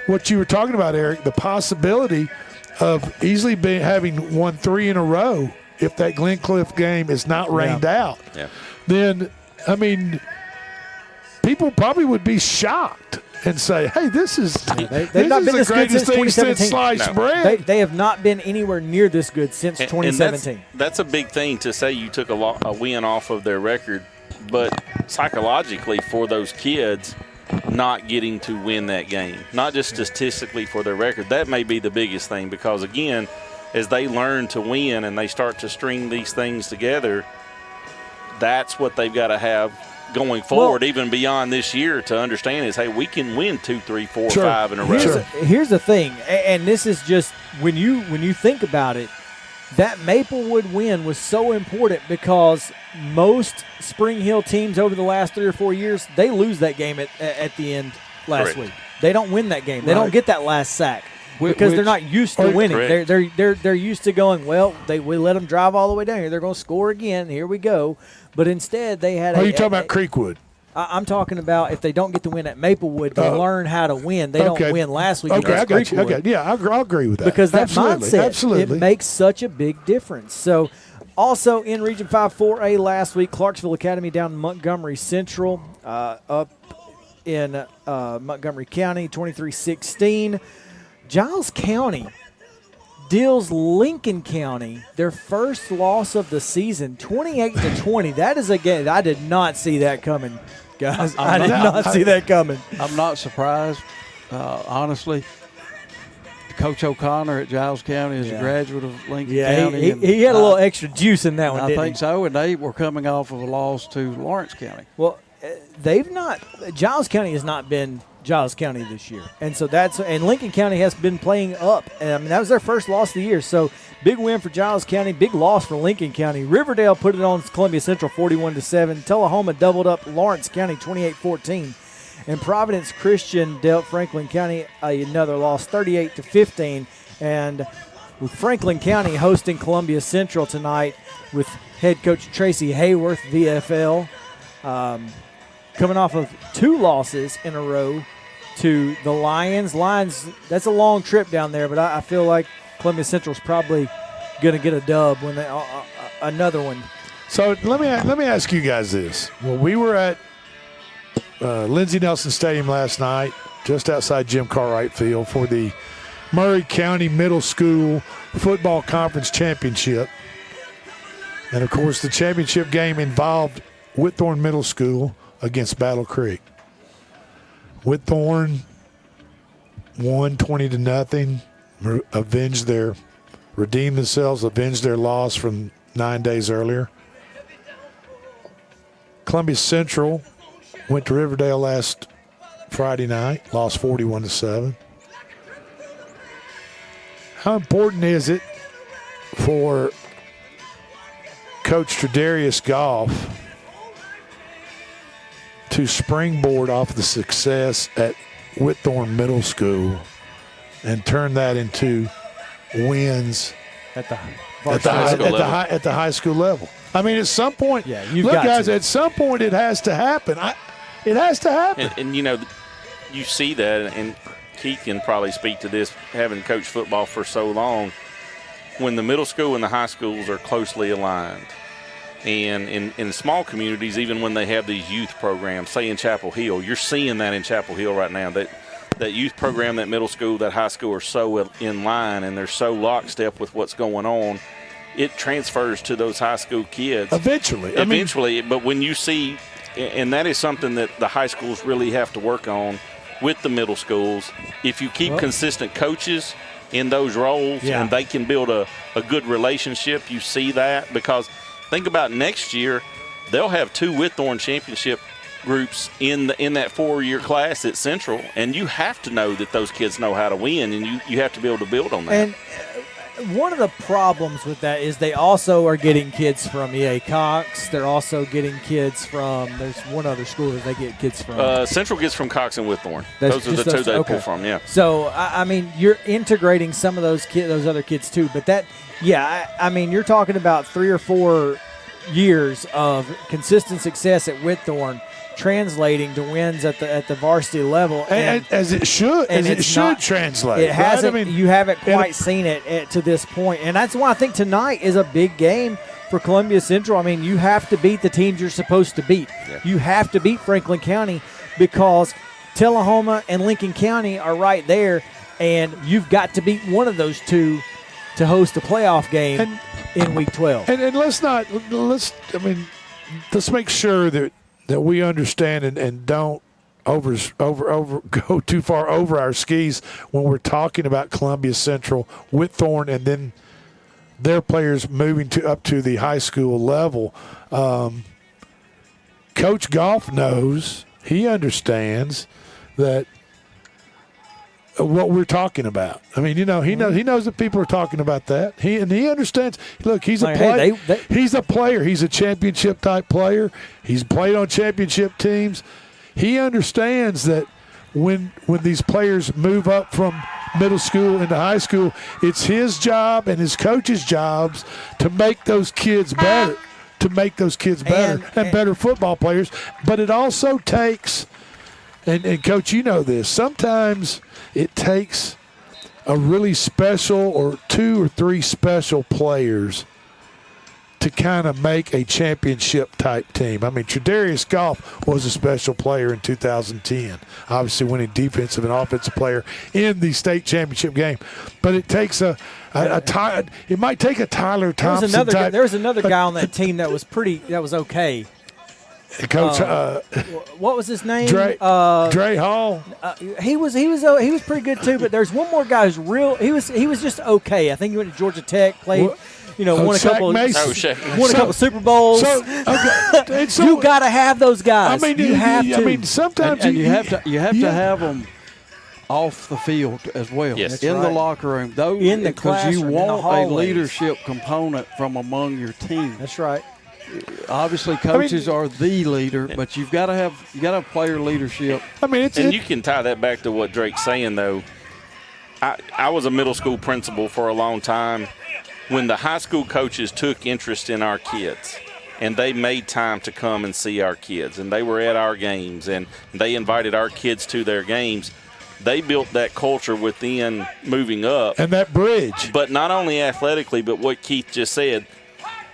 S2: what you were talking about, Eric, the possibility of easily having won 3 in a row if that Glencliff game is not rained out.
S3: Yeah.
S2: Then, I mean, people probably would be shocked and say, "Hey, this is
S1: they've not been this good since 2017.
S2: Sliced bread."
S1: They have not been anywhere near this good since 2017.
S3: And that's a big thing to say. You took a win off of their record, but psychologically for those kids, not getting to win that game, not just statistically for their record, that may be the biggest thing, because again, as they learn to win and they start to string these things together, that's what they've got to have going forward, even beyond this year, to understand is, hey, we can win 2, 3, 4, 5 in a row.
S1: Here's the thing, and this is just when you think about it, that Maplewood win was so important because most Spring Hill teams over the last 3 or 4 years, they lose that game at the end last week. They don't win that game. They don't get that last sack because they're not used to winning. They're used to going, well, we let them drive all the way down here. They're going to score again. Here we go. But instead, they had.
S2: Are you talking about Creekwood?
S1: I'm talking about if they don't get the win at Maplewood, they learn how to win. They don't win last week.
S2: Okay, I got you. Okay, yeah, I'll agree with that.
S1: Because that mindset, it makes such a big difference. So, also in Region 5 4A last week, Clarksville Academy down in Montgomery Central, up in Montgomery County, 23-16. Giles County deals Lincoln County their first loss of the season, 28-20. That is a game I did not see that coming, guys. I did not see that coming.
S4: I'm not surprised, honestly. Coach O'Connor at Giles County is a graduate of Lincoln County.
S1: He had a little extra juice in that one,
S4: I think so, and they were coming off of a loss to Lawrence County.
S1: Well, Giles County has not been Giles County this year. And so and Lincoln County has been playing up. And I mean, that was their first loss of the year. So big win for Giles County, big loss for Lincoln County. Riverdale put it on Columbia Central 41-7. Tullahoma doubled up Lawrence County 28-14. And Providence Christian dealt Franklin County another loss 38-15. And with Franklin County hosting Columbia Central tonight with head coach Tracy Hayworth, VFL, coming off of 2 losses in a row to the Lions. Lions, that's a long trip down there, but I feel like Columbia Central's probably going to get a dub when another one.
S2: So let me ask you guys this. Well, we were at Lindsey Nelson Stadium last night, just outside Jim Cartwright Field, for the Maury County Middle School Football Conference Championship. And, of course, the championship game involved Whitthorne Middle School against Battle Creek. Whitthorne won 20-0, redeemed themselves, avenged their loss from 9 days earlier. Columbia Central went to Riverdale last Friday night, lost 41-7. How important is it for Coach Tredarius Goff to springboard off the success at Whitthorne Middle School and turn that into wins
S1: at the
S2: high school level? I mean, at some point, at some point it has to happen. It has to happen.
S3: And you see that, and Keith can probably speak to this, having coached football for so long, when the middle school and the high schools are closely aligned. And in small communities, even when they have these youth programs, say in Chapel Hill, you're seeing that in Chapel Hill right now, that youth program, that middle school, that high school are so in line and they're so lockstep with what's going on. It transfers to those high school kids.
S2: Eventually.
S3: But when you see, and that is something that the high schools really have to work on with the middle schools. If you keep consistent coaches in those roles and they can build a good relationship, you see that. Because think about next year, they'll have 2 Whitthorne championship groups in that 4-year class at Central, and you have to know that those kids know how to win, and you have to be able to build on that.
S1: And one of the problems with that is they also are getting kids from EA Cox. They're also getting kids from, there's one other school that they get kids from.
S3: Central gets from Cox and Whitthorne. Those are the 2 they pull from, yeah.
S1: So, I mean, you're integrating some of those other kids too, but that, I mean, you're talking about 3 or 4 years of consistent success at Whitthorne translating to wins at the varsity level,
S2: and as it should, translate.
S1: It hasn't. Right? I mean, you haven't quite seen it to this point, and that's why I think tonight is a big game for Columbia Central. I mean, you have to beat the teams you're supposed to beat. Yeah. You have to beat Franklin County because Tullahoma and Lincoln County are right there, and you've got to beat one of those 2 to host a playoff game in Week 12.
S2: And let's make sure that we understand and don't go too far over our skis when we're talking about Columbia Central, Whitthorne, and then their players moving up to the high school level. Coach Goff knows, he understands that what we're talking about. I mean, he knows that people are talking about that. He understands. Look, he's a player. He's a player. He's a championship type player. He's played on championship teams. He understands that when these players move up from middle school into high school, it's his job and his coach's jobs to make those kids better, and better football players. But it also takes, and Coach, you know this, sometimes it takes a really special or 2 or 3 special players to kind of make a championship type team. I mean, Tredarius Goff was a special player in 2010, obviously winning defensive and offensive player in the state championship game. But it takes it might take a Tyler Thompson type.
S1: There was another guy on that team that was okay.
S2: Coach,
S1: what was his name?
S2: Dre Hall.
S1: He was pretty good too. But there's one more guy who's real. He was just okay. I think he went to Georgia Tech, played. Won a couple Super Bowls.
S2: So
S1: you got to have those guys.
S2: I mean,
S1: you have to.
S2: I mean, sometimes
S4: you have to have them off the field as well.
S3: Yes.
S4: In the locker room,
S1: in the
S4: because you
S1: classroom,
S4: want a leadership component from among your team.
S1: That's right.
S4: Obviously, coaches are the leader, but you got to have player leadership.
S2: I mean,
S3: you can tie that back to what Drake's saying though. I was a middle school principal for a long time. When the high school coaches took interest in our kids and they made time to come and see our kids and they were at our games and they invited our kids to their games, they built that culture within moving up.
S2: And that bridge.
S3: But not only athletically, but what Keith just said,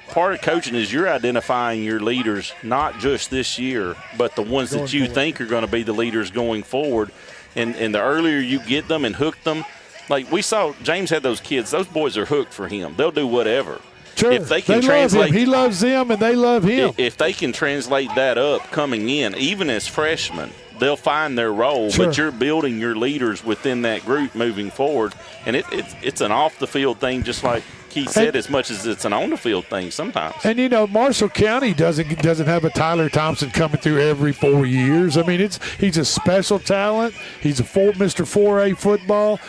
S3: part of coaching is you're identifying your leaders, not just this year, but the ones that you think are going to be the leaders going forward. And the earlier you get them and hook them, like we saw, James had those kids. Those boys are hooked for him. They'll do whatever.
S2: Sure.
S3: If they can
S2: translate, he loves them, and they love him.
S3: If they can translate that up coming in, even as freshmen, they'll find their role.
S2: Sure.
S3: But you're building your leaders within that group moving forward, and it's an off the field thing, just like Keith said, as much as it's an on the field thing sometimes.
S2: And Marshall County doesn't have a Tyler Thompson coming through every 4 years. I mean, he's a special talent. He's a Mr. 4A football.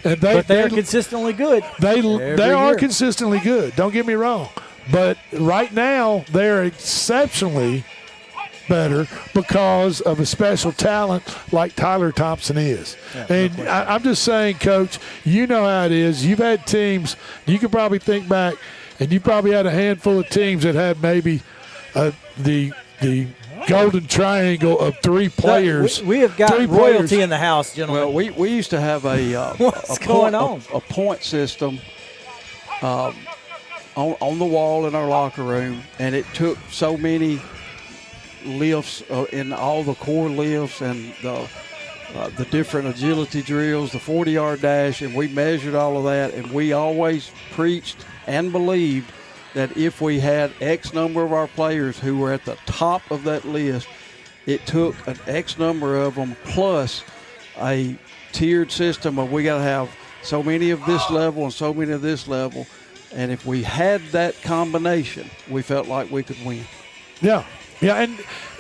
S2: But
S1: they're consistently good.
S2: They are consistently good. Don't get me wrong, but right now they're exceptionally better because of a special talent like Tyler Thompson is. Yeah, and I'm just saying, Coach, you know how it is. You've had teams, you could probably think back, and you probably had a handful of teams that had maybe the golden triangle of 3 players.
S1: We have got royalty in the house, gentlemen.
S4: Well, we used to have a point system on the wall in our locker room, and it took so many lifts in all the core lifts and the different agility drills, the 40-yard dash, and we measured all of that, and we always preached and believed that if we had X number of our players who were at the top of that list, it took an X number of them plus a tiered system of we got to have so many of this level and so many of this level, and if we had that combination, we felt like we could win.
S2: Yeah. Yeah,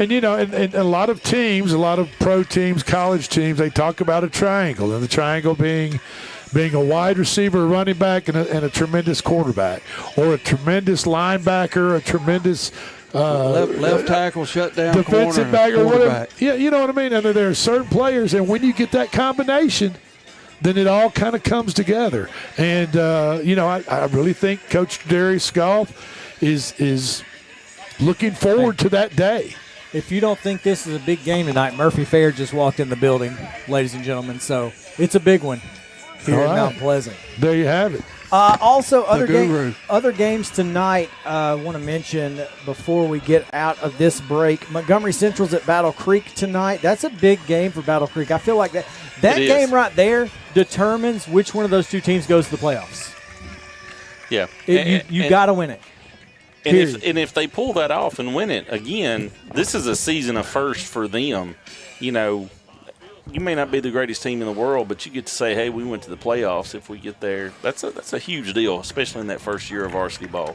S2: and a lot of teams, a lot of pro teams, college teams, they talk about a triangle, and the triangle being a wide receiver, a running back, and a tremendous quarterback, or a tremendous linebacker, a tremendous
S4: left tackle, shutdown,
S2: defensive back, or whatever. Yeah, you know what I mean. And there are certain players, and when you get that combination, then it all kind of comes together. And I really think Coach Darius Goff is looking forward to that day.
S1: If you don't think this is a big game tonight, Murphy Fair just walked in the building, ladies and gentlemen. So it's a big one here in Mount Pleasant.
S2: There you have it.
S1: Also, other games tonight I want to mention before we get out of this break. Montgomery Central's at Battle Creek tonight. That's a big game for Battle Creek. I feel like that game right there determines which one of those 2 teams goes to the playoffs.
S3: Yeah.
S1: You got to win it.
S3: And if they pull that off and win it, again, this is a season of first for them. You may not be the greatest team in the world, but you get to say, hey, we went to the playoffs if we get there. That's a huge deal, especially in that first year of varsity ball.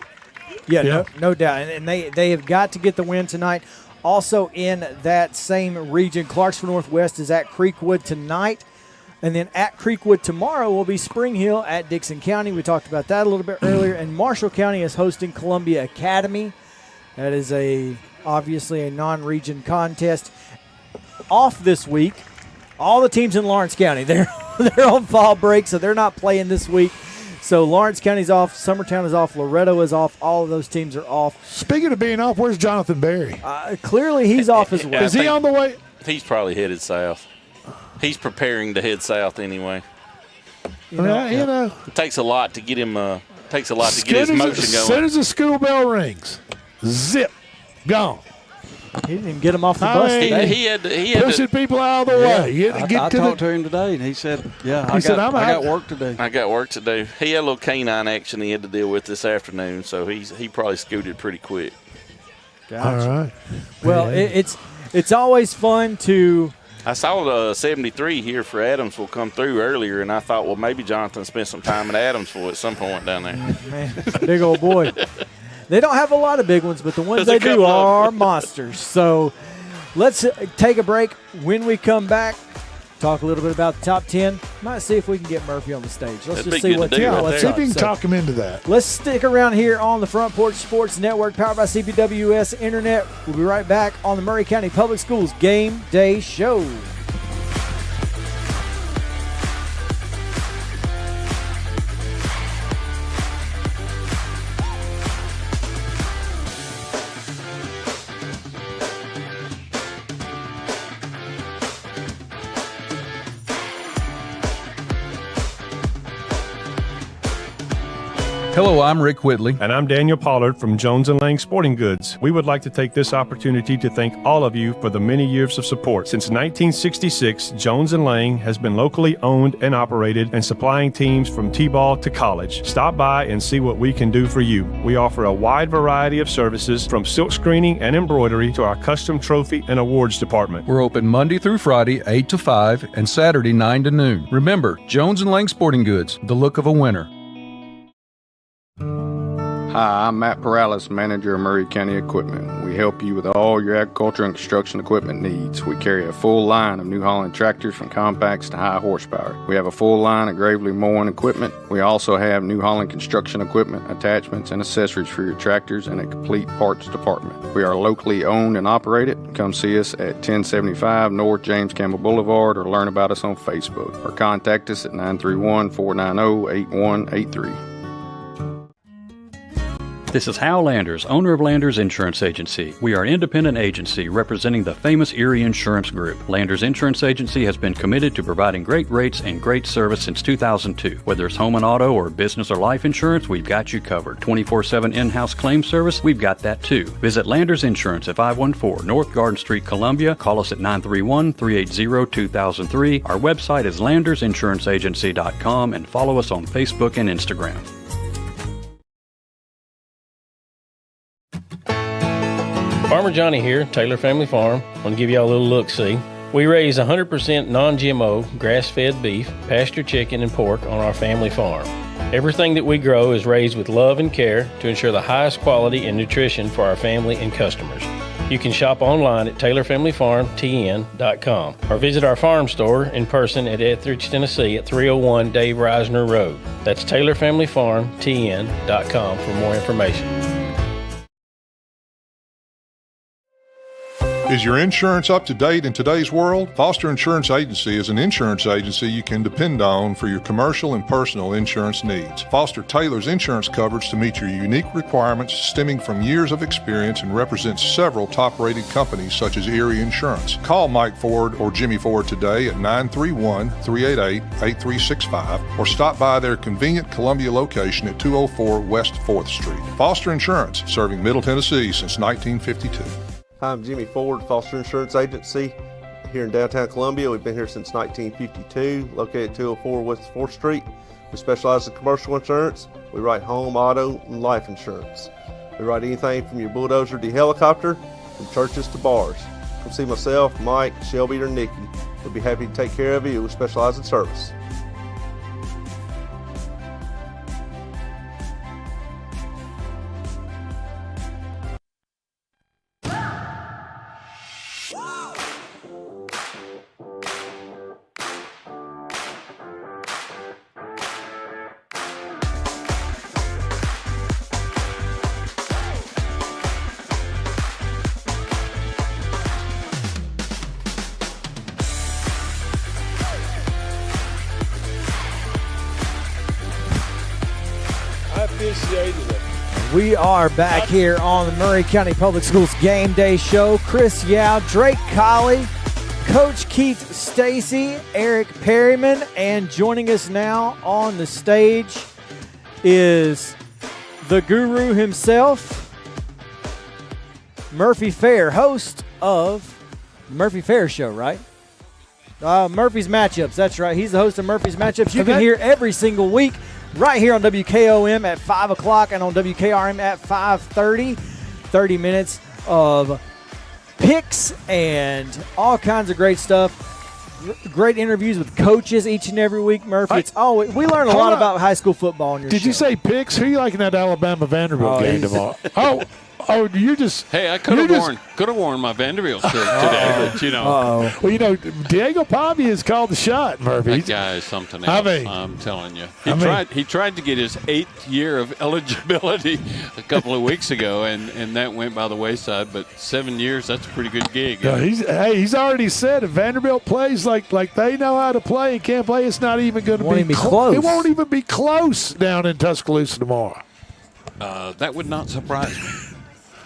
S1: Yeah. No doubt. And they have got to get the win tonight. Also in that same region, Clarksville Northwest is at Creekwood tonight. And then at Creekwood tomorrow will be Spring Hill at Dixon County. We talked about that a little bit earlier. And Marshall County is hosting Columbia Academy. That is obviously a non-region contest. Off this week, all the teams in Lawrence County, they're on fall break, so they're not playing this week. So Lawrence County's off, Summertown is off, Loretto is off. All of those teams are off.
S2: Speaking of being off, where's Jonathan Berry?
S1: Clearly he's off as well.
S2: Is he on the way?
S3: He's probably headed south. He's preparing to head south anyway.
S2: It
S3: takes a lot to get him. Takes a lot to get his motion going.
S2: As soon as the school bell rings, zip, gone.
S1: He didn't even get him off the bus today.
S3: He had
S2: pushing people out of the way.
S4: I talked to him today, and he said, I got work to do.
S3: I got work to do. He had a little canine action he had to deal with this afternoon, so he probably scooted pretty quick.
S1: Gotcha.
S2: All right.
S1: Well, it's always fun to.
S3: I saw the 73 here for Adamsville come through earlier, and I thought, well, maybe Jonathan spent some time in Adamsville at some point down there.
S1: Man, big old boy. They don't have a lot of big ones, but the ones they do are monsters. So let's take a break. When we come back, talk a little bit about the top 10. Might see if we can get Murphy on the stage. Let's just see what's up.
S2: Let's see if we can talk him into that.
S1: Let's stick around here on the Front Porch Sports Network, powered by CPWS Internet. We'll be right back on the Maury County Public Schools Game Day Show.
S20: Hello, I'm Rick Whitley.
S18: And I'm Daniel Pollard from Jones & Lang Sporting Goods. We would like to take this opportunity to thank all of you for the many years of support. Since 1966, Jones & Lang has been locally owned and operated and supplying teams from T-ball to college. Stop by and see what we can do for you. We offer a wide variety of services from silk screening and embroidery to our custom trophy and awards department.
S20: We're open Monday through Friday, 8 to 5, and Saturday, 9 to noon. Remember, Jones & Lang Sporting Goods, the look of a winner.
S21: Hi, I'm Matt Perales, manager of Maury County Equipment. We help you with all your agriculture and construction equipment needs. We carry a full line of New Holland tractors from compacts to high horsepower. We have a full line of Gravely mowing equipment. We also have New Holland construction equipment, attachments, and accessories for your tractors and a complete parts department. We are locally owned and operated. Come see us at 1075 North James Campbell Boulevard or learn about us on Facebook or contact us at 931-490-8183.
S22: This is Hal Landers, owner of Landers Insurance Agency. We are an independent agency representing the famous Erie Insurance Group. Landers Insurance Agency has been committed to providing great rates and great service since 2002. Whether it's home and auto or business or life insurance, we've got you covered. 24/7 in-house claim service, we've got that too. Visit Landers Insurance at 514 North Garden Street, Columbia. Call us at 931-380-2003. Our website is landersinsuranceagency.com and follow us on Facebook and Instagram.
S23: Farmer Johnny here, Taylor Family Farm. I want to give y'all a little look-see. We raise 100% non-GMO, grass-fed beef, pasture chicken, and pork on our family farm. Everything that we grow is raised with love and care to ensure the highest quality and nutrition for our family and customers. You can shop online at TaylorFamilyFarmTN.com or visit our farm store in person at Etheridge, Tennessee at 301 Dave Reisner Road. That's TaylorFamilyFarmTN.com for more information.
S24: Is your insurance up to date in today's world? Foster Insurance Agency is an insurance agency you can depend on for your commercial and personal insurance needs. Foster tailors insurance coverage to meet your unique requirements stemming from years of experience and represents several top-rated companies such as Erie Insurance. Call Mike Ford or Jimmy Ford today at 931-388-8365 or stop by their convenient Columbia location at 204 West 4th Street. Foster Insurance, serving Middle Tennessee since 1952.
S25: Hi, I'm Jimmy Ford, Foster Insurance Agency here in downtown Columbia. We've been here since 1952, located at 204 West 4th Street. We specialize in commercial insurance. We write home, auto, and life insurance. We write anything from your bulldozer to helicopter, from churches to bars. Come see myself, Mike, Shelby, or Nikki. We'll be happy to take care of you. We specialize in service.
S1: We are back here on the Maury County Public Schools Game Day Show. Chris Yao, Drake Colley, Coach Keith Stacy, Eric Perryman, and joining us now on the stage is the guru himself, Murphy Fair, host of the Murphy Fair Show, right? Murphy's Matchups, that's right. He's the host of Murphy's Matchups. You can hear every single week right here on WKOM at 5 o'clock and on WKRM at 5:30. 30 minutes of picks and all kinds of great stuff. Great interviews with coaches each and every week, Murphy. It's always, we learn a lot about high school football on your show.
S2: Did you say picks? Who you liking that Alabama Vanderbilt game tomorrow? Oh, you just.
S5: Hey, I could have worn my Vanderbilt shirt today, but you know.
S2: Well, you know, Diego Pavia has called the shot, Murphy.
S5: That guy is something else. I'm telling you. He tried to get his 8th year of eligibility a couple of weeks ago, and that went by the wayside. But 7 years, that's a pretty good gig.
S2: No, he's already said if Vanderbilt plays like they know how to play and can't play, it's not even going to be close. It won't even be close down in Tuscaloosa tomorrow.
S5: That would not surprise me.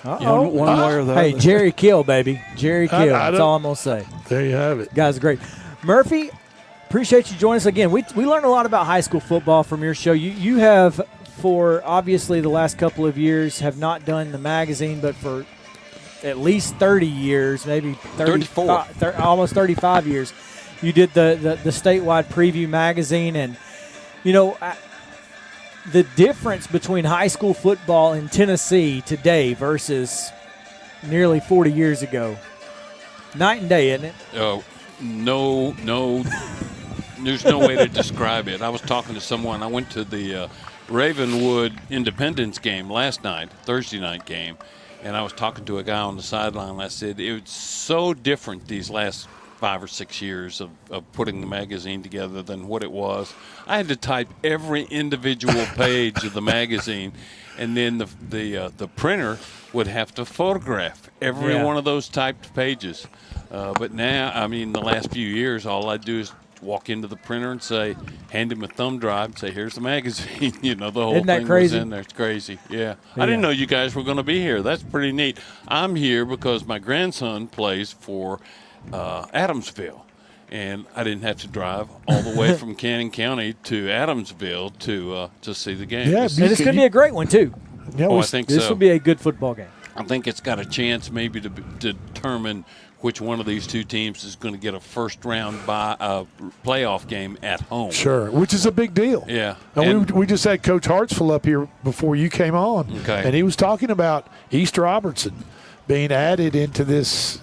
S4: One way or the
S1: Hey,
S4: other.
S1: Jerry Kill, baby. Jerry Kill. That's all I'm going to say.
S2: There you have it.
S1: Guys, great. Murphy, appreciate you joining us again. We learned a lot about high school football from your show. You have, for obviously the last couple of years, have not done the magazine, but for at least 30 years, maybe
S5: 34.
S1: Almost 35 years, you did the statewide preview magazine. And, you know, the difference between high school football in Tennessee today versus nearly 40 years ago, night and day, isn't it?
S5: Oh, no, there's no way to describe it. I was talking to someone. I went to the Ravenwood Independence game last night, Thursday night game, and I was talking to a guy on the sideline. I said, it was so different these last 5 or 6 years of putting the magazine together than what it was. I had to type every individual page of the magazine, and then the printer would have to photograph every one of those typed pages. But now, I mean, the last few years, all I do is walk into the printer and say, hand him a thumb drive and say, here's the magazine. You know, the whole
S1: Isn't that
S5: thing
S1: crazy?
S5: was in there. It's crazy. Yeah. I didn't know you guys were going to be here. That's pretty neat. I'm here because my grandson plays for Adamsville, and I didn't have to drive all the way from Cannon County to Adamsville to see the game.
S1: Yeah, and it's going to be a great one too.
S5: I think
S1: this will be a good football game.
S5: I think it's got a chance maybe to determine which one of these two teams is going to get a first-round playoff game at home.
S2: Sure, which is a big deal.
S5: Yeah.
S2: And we just had Coach Hartsville up here before you came on,
S5: Okay.
S2: and he was talking about East Robertson being added into this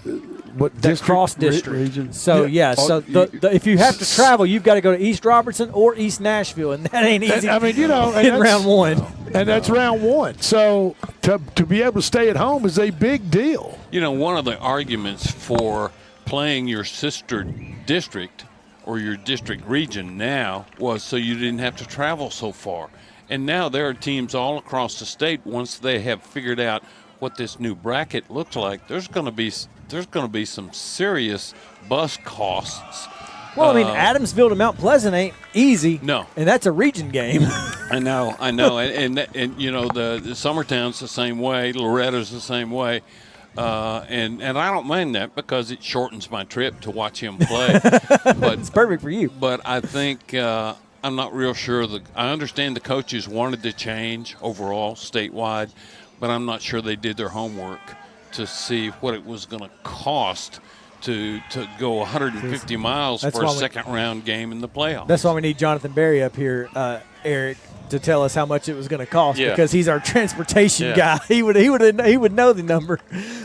S1: cross district
S4: region.
S1: So if you have to travel, you've got to go to East Robertson or East Nashville, and that ain't easy.
S2: I mean, you know,
S1: in round one,
S2: and that's round one. So to be able to stay at home is a big deal.
S5: You know, one of the arguments for playing your sister district or your district region now was so you didn't have to travel so far. And now there are teams all across the state, once they have figured out what this new bracket looks like, there's going to be some serious bus costs.
S1: Well, I mean, Adamsville to Mount Pleasant ain't easy.
S5: No.
S1: And that's a region game.
S5: I know. And you know, the Summertown's the same way. Loretta's the same way. And I don't mind that because it shortens my trip to watch him play. But
S1: it's perfect for you.
S5: But I think I'm not real sure. I understand the coaches wanted to change overall statewide, but I'm not sure they did their homework to see what it was going to cost to go 150 miles for a second-round game in the playoffs.
S1: That's why we need Jonathan Berry up here, Eric, to tell us how much it was going to cost because he's our transportation guy. He would know the number.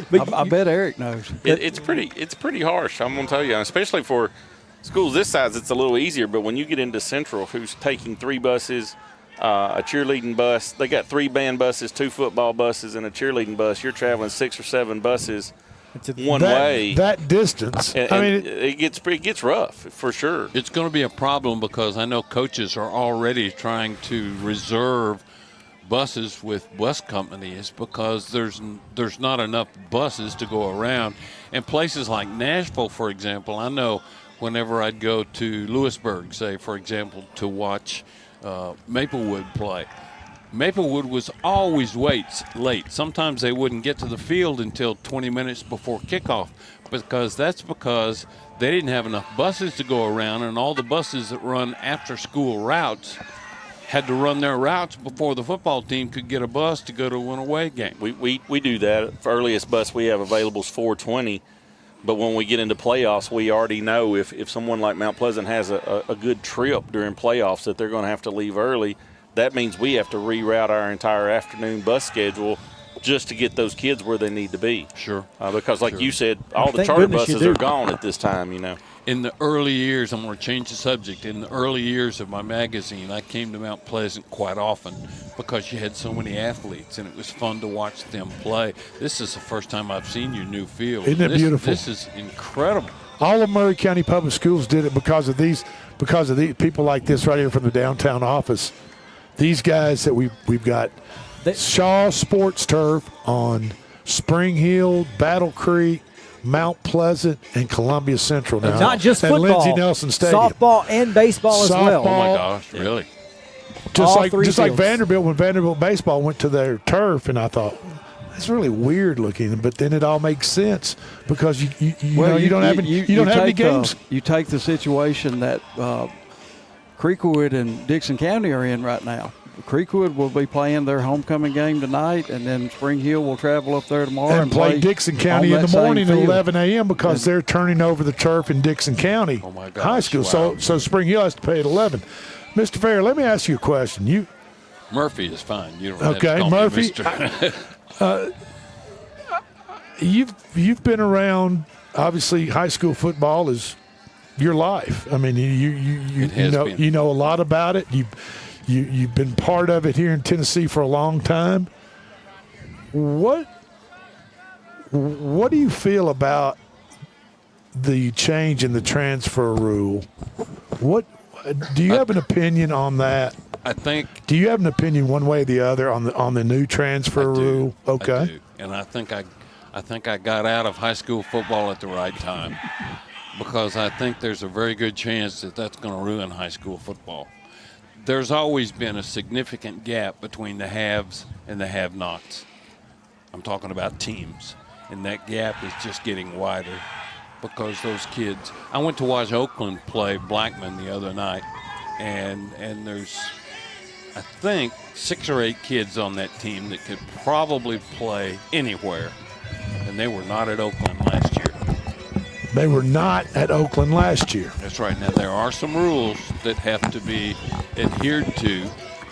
S1: But
S4: I bet Eric knows.
S3: It's pretty harsh. I'm going to tell you, especially for schools this size. It's a little easier, but when you get into Central, who's taking 3 buses, a cheerleading bus, they got 3 band buses, 2 football buses, and a cheerleading bus. You're traveling 6 or 7 buses one way.
S2: That distance.
S3: And,
S2: I mean,
S3: it gets rough for sure.
S5: It's going to be a problem because I know coaches are already trying to reserve buses with bus companies because there's not enough buses to go around. And places like Nashville, for example, I know whenever I'd go to Lewisburg, say, for example, to watch Maplewood play, Maplewood was always late. Sometimes they wouldn't get to the field until 20 minutes before kickoff because they didn't have enough buses to go around, and all the buses that run after-school routes had to run their routes before the football team could get a bus to go to an away game.
S3: We do that. The earliest bus we have available is 4:20. But when we get into playoffs, we already know if someone like Mount Pleasant has a good trip during playoffs that they're going to have to leave early. That means we have to reroute our entire afternoon bus schedule just to get those kids where they need to be.
S5: Sure.
S3: Because like you said, all the charter buses are gone at this time,
S5: In the early years, I'm going to change the subject. In the early years of my magazine, I came to Mount Pleasant quite often because you had so many athletes, and it was fun to watch them play. This is the first time I've seen your new field.
S2: Isn't it beautiful?
S5: This is incredible.
S2: All of Maury County Public Schools did it because of these people like this right here from the downtown office. These guys that we've got. Shaw Sports Turf on Spring Hill, Battle Creek, Mount Pleasant, and Columbia Central now.
S1: Not just
S2: and
S1: football,
S2: Lindsey Nelson Stadium.
S1: softball and baseball as well.
S5: Oh my gosh, really?
S2: Just like Vanderbilt, when Vanderbilt baseball went to their turf, and I thought that's really weird looking, but then it all makes sense because you don't have any games.
S4: You take the situation that Creekwood and Dixon County are in right now. Creekwood will be playing their homecoming game tonight, and then Spring Hill will travel up there tomorrow
S2: and play Dixon County in the morning at 11 a.m. because they're turning over the turf in Dixon County High School.
S5: Wow.
S2: So Spring Hill has to play at 11. Mr. Fair, let me ask you a question.
S5: Murphy is fine. You don't have
S2: okay,
S5: to call
S2: Murphy.
S5: me Mr.
S2: You've been around. Obviously, high school football is your life. I mean, you know a lot about it. You've been part of it here in Tennessee for a long time. What do you feel about the change in the transfer rule? What do you have an opinion on that?
S5: I think.
S2: Do you have an opinion one way or the other on the new transfer rule? Okay.
S5: I do. And I think I got out of high school football at the right time because I think there's a very good chance that that's going to ruin high school football. There's always been a significant gap between the haves and the have-nots. I'm talking about teams. And that gap is just getting wider because those kids – I went to watch Oakland play Blackman the other night, and there's, I think, 6 or 8 kids on that team that could probably play anywhere, and they were not at Oakland last year.
S2: They were not at Oakland last year.
S5: That's right. Now, there are some rules that have to be adhered to,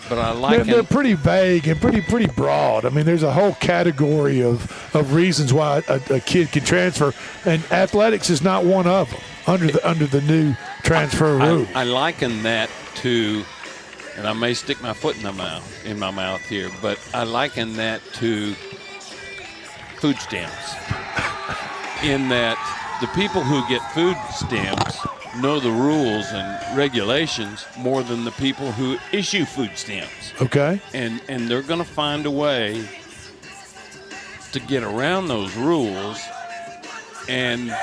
S5: but I like
S2: they're pretty vague and pretty broad. I mean, there's a whole category of reasons why a kid can transfer, and athletics is not one of them under the new transfer rule.
S5: I liken that to, and I may stick my foot in my mouth here, but I liken that to food stamps in that the people who get food stamps know the rules and regulations more than the people who issue food stamps.
S2: Okay.
S5: And they're going to find a way to get around those rules and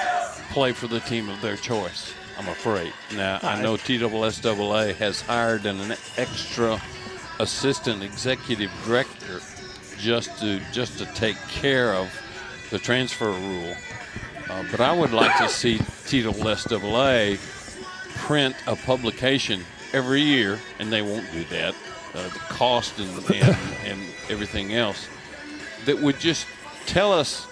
S5: play for the team of their choice, I'm afraid. Now, I know TSSAA has hired an extra assistant executive director just to take care of the transfer rule. But I would like to see TSSAA print a publication every year, and they won't do that. The cost and everything else that would just tell us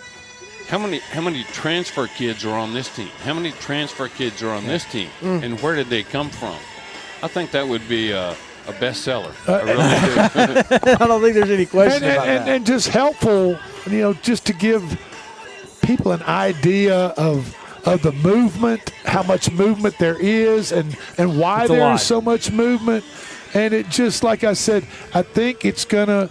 S5: how many transfer kids are on this team, how many transfer kids are on this team, and where did they come from. I think that would be a bestseller. I really do.
S1: I don't think there's any question about that.
S2: And just helpful, just to give people an idea of the movement, how much movement there is, and why there is so much movement. And it just, like I said, I think it's gonna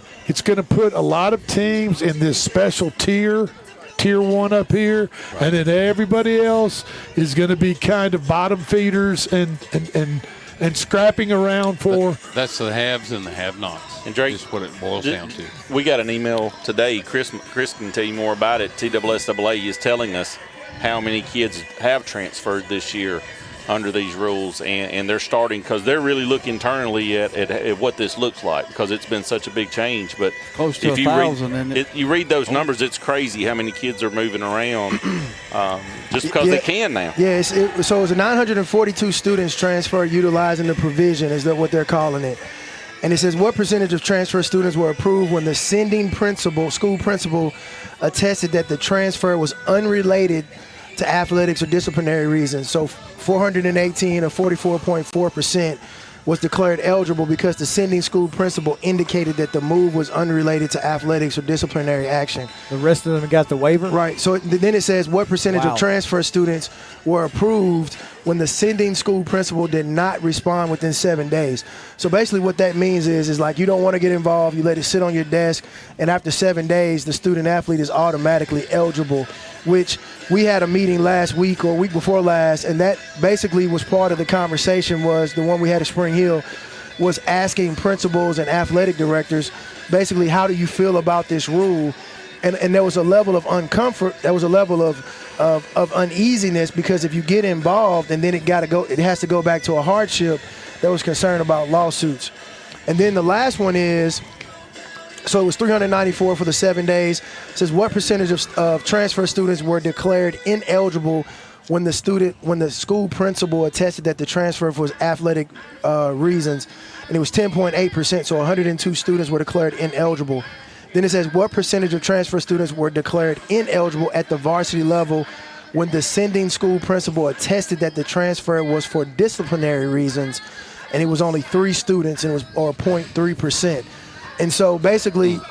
S2: put a lot of teams in this special tier 1 up here, right. And then everybody else is going to be kind of bottom feeders and scrapping around for.
S5: That's the haves and the have-nots.
S3: And Drake,
S5: is what it boils down to.
S3: We got an email today. Chris can tell you more about it. TSSAA is telling us how many kids have transferred this year. under these rules, and they're starting because they're really looking internally at what this looks like because it's been such a big change. But
S4: close to
S3: if
S4: 1,000,
S3: you read those numbers, it's crazy how many kids are moving around just because they can now.
S6: Yeah, so it was 942 students transferred utilizing the provision, is that what they're calling it. And it says, what percentage of transfer students were approved when the sending school principal, attested that the transfer was unrelated to athletics or disciplinary reasons? So 418 or 44.4% was declared eligible because the sending school principal indicated that the move was unrelated to athletics or disciplinary action.
S1: The rest of them got the waiver?
S6: Right. So then it says what percentage of transfer students were approved when the sending school principal did not respond within 7 days. So basically what that means is like you don't want to get involved, you let it sit on your desk, and after 7 days, the student athlete is automatically eligible, which we had a meeting last week or week before last, and that basically was part of the conversation, was the one we had at Spring Hill, was asking principals and athletic directors, basically, how do you feel about this rule? And there was a level of uncomfort, there was a level of uneasiness, because if you get involved and then it has to go back to a hardship, there was concern about lawsuits. And then the last one is, so it was 394 for the 7 days. It says what percentage of transfer students were declared ineligible when the school principal attested that the transfer was athletic reasons, and it was 10.8%. So 102 students were declared ineligible. Then it says what percentage of transfer students were declared ineligible at the varsity level when the sending school principal attested that the transfer was for disciplinary reasons, and it was only 3 students, and it was or 0.3%. And so basically,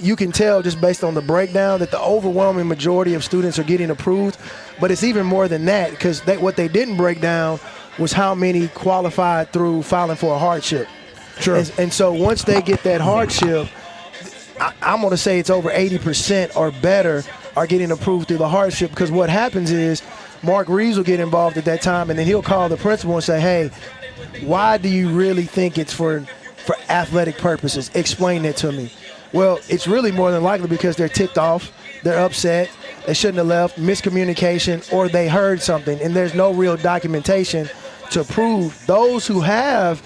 S6: you can tell just based on the breakdown that the overwhelming majority of students are getting approved. But it's even more than that, because what they didn't break down was how many qualified through filing for a hardship.
S2: Sure.
S6: And so once they get that hardship, I'm going to say it's over 80% or better are getting approved through the hardship, because what happens is Mark Reeves will get involved at that time, and then he'll call the principal and say, hey, why do you really think it's for athletic purposes? Explain it to me. Well, it's really more than likely because they're ticked off, they're upset, they shouldn't have left, miscommunication, or they heard something, and there's no real documentation to prove. Those who have,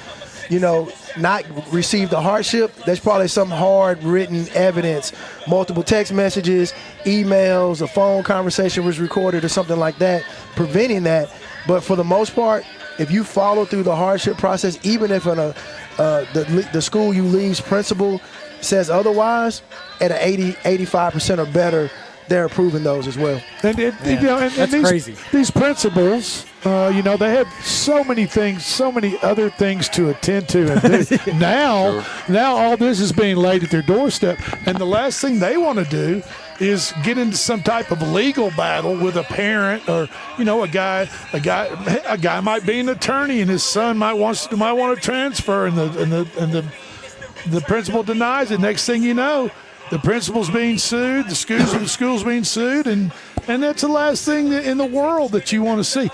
S6: not received a hardship, there's probably some hard written evidence, multiple text messages, emails, a phone conversation was recorded or something like that, preventing that. But for the most part, if you follow through the hardship process, even if the school you leave's principal says otherwise, at an 85% or better, they're approving those as well.
S2: And
S1: that's crazy.
S2: These principals, they had so many things, so many other things to attend to. And now all this is being laid at their doorstep. And the last thing they want to do is get into some type of legal battle with a parent, or a guy might be an attorney and his son might want to transfer, and the principal denies it. Next thing you know, the principal's being sued, the school's being sued, and that's the last thing in the world that you want to see.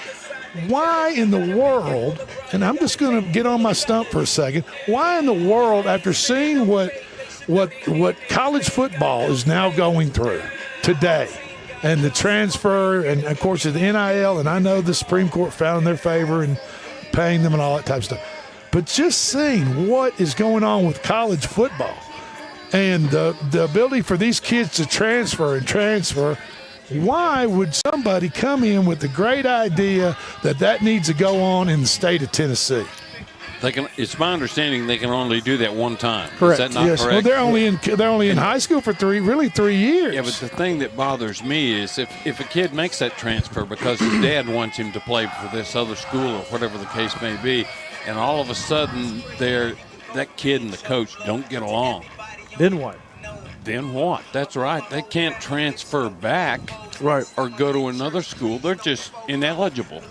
S2: Why in the world, and I'm just going to get on my stump for a second, why in the world, after seeing what college football is now going through today, and the transfer, and of course the NIL, and I know the Supreme Court found in their favor and paying them and all that type of stuff, but just seeing what is going on with college football and the ability for these kids to transfer, why would somebody come in with the great idea that needs to go on in the state of Tennessee?
S5: It's my understanding they can only do that one time.
S2: Correct.
S5: Is that not
S2: yes.
S5: correct?
S2: Well, they're only in high school for 3 years.
S5: Yeah, but the thing that bothers me is if a kid makes that transfer because his dad wants him to play for this other school or whatever the case may be, and all of a sudden that kid and the coach don't get along.
S1: Then what?
S5: That's right. They can't transfer back,
S6: right,
S5: or go to another school. They're just ineligible.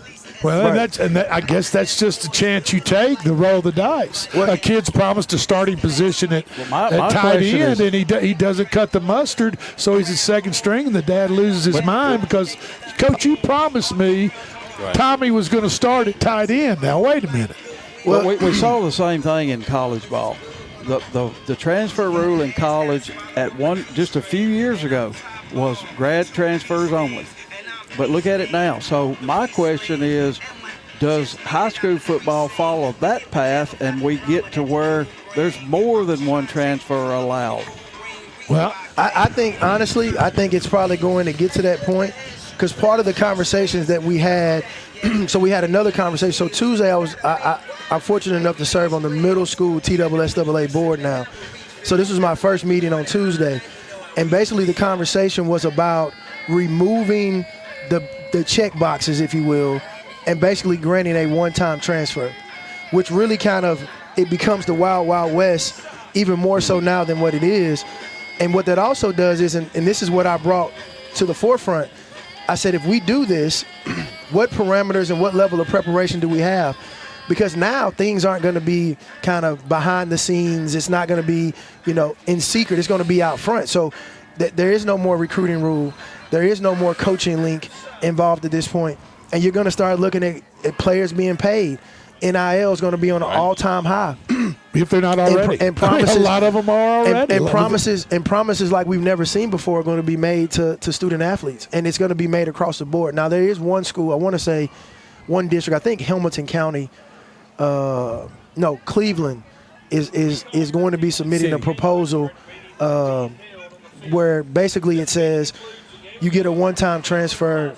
S2: Well, right. I guess that's just a chance you take, the roll of the dice. A kid's promised a starting position at tight end, and he doesn't cut the mustard, so he's at second string, and the dad loses his mind because, Coach, you promised me Tommy was going to start at tight end. Now, wait a minute.
S4: Well, we saw the same thing in college ball. The transfer rule in college just a few years ago was grad transfers only. But look at it now. So my question is, does high school football follow that path and we get to where there's more than one transfer allowed?
S6: Well, I think, honestly, I think it's probably going to get to that point because part of the conversations that we had, so we had another conversation. So Tuesday, I'm fortunate enough to serve on the middle school TSSAA board now. So this was my first meeting on Tuesday. And basically the conversation was about removing the check boxes, if you will, and basically granting a one-time transfer, which really kind of, it becomes the wild, wild west, even more so now than what it is. And what that also does is, and this is what I brought to the forefront, I said, if we do this, what parameters and what level of preparation do we have? Because now things aren't going to be kind of behind the scenes. It's not going to be, in secret. It's going to be out front. So there is no more recruiting rule. There is no more coaching link involved at this point. And you're going to start looking at players being paid. NIL is going to be on an all-time high.
S2: If they're not already.
S6: And promises,
S2: a lot of them are already.
S6: And promises like we've never seen before are going to be made to student athletes. And it's going to be made across the board. Now, there is one school, I want to say one district, I think Hamilton County, Cleveland is going to be submitting a proposal where basically it says you get a one-time transfer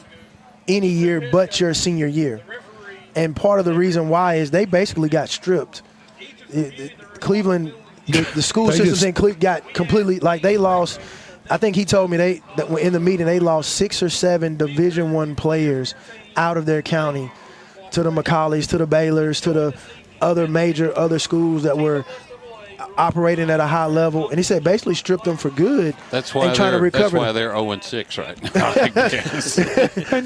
S6: any year but your senior year. And part of the reason why is they basically got stripped. Cleveland, the school systems in Cleveland got completely, they lost, I think he told me that in the meeting they lost 6 or 7 Division I players out of their county to the McCaulleys, to the Baylors, to the other schools that were operating at a high level, and he said basically stripped them for good.
S5: That's why they're 0-6 right now, I guess.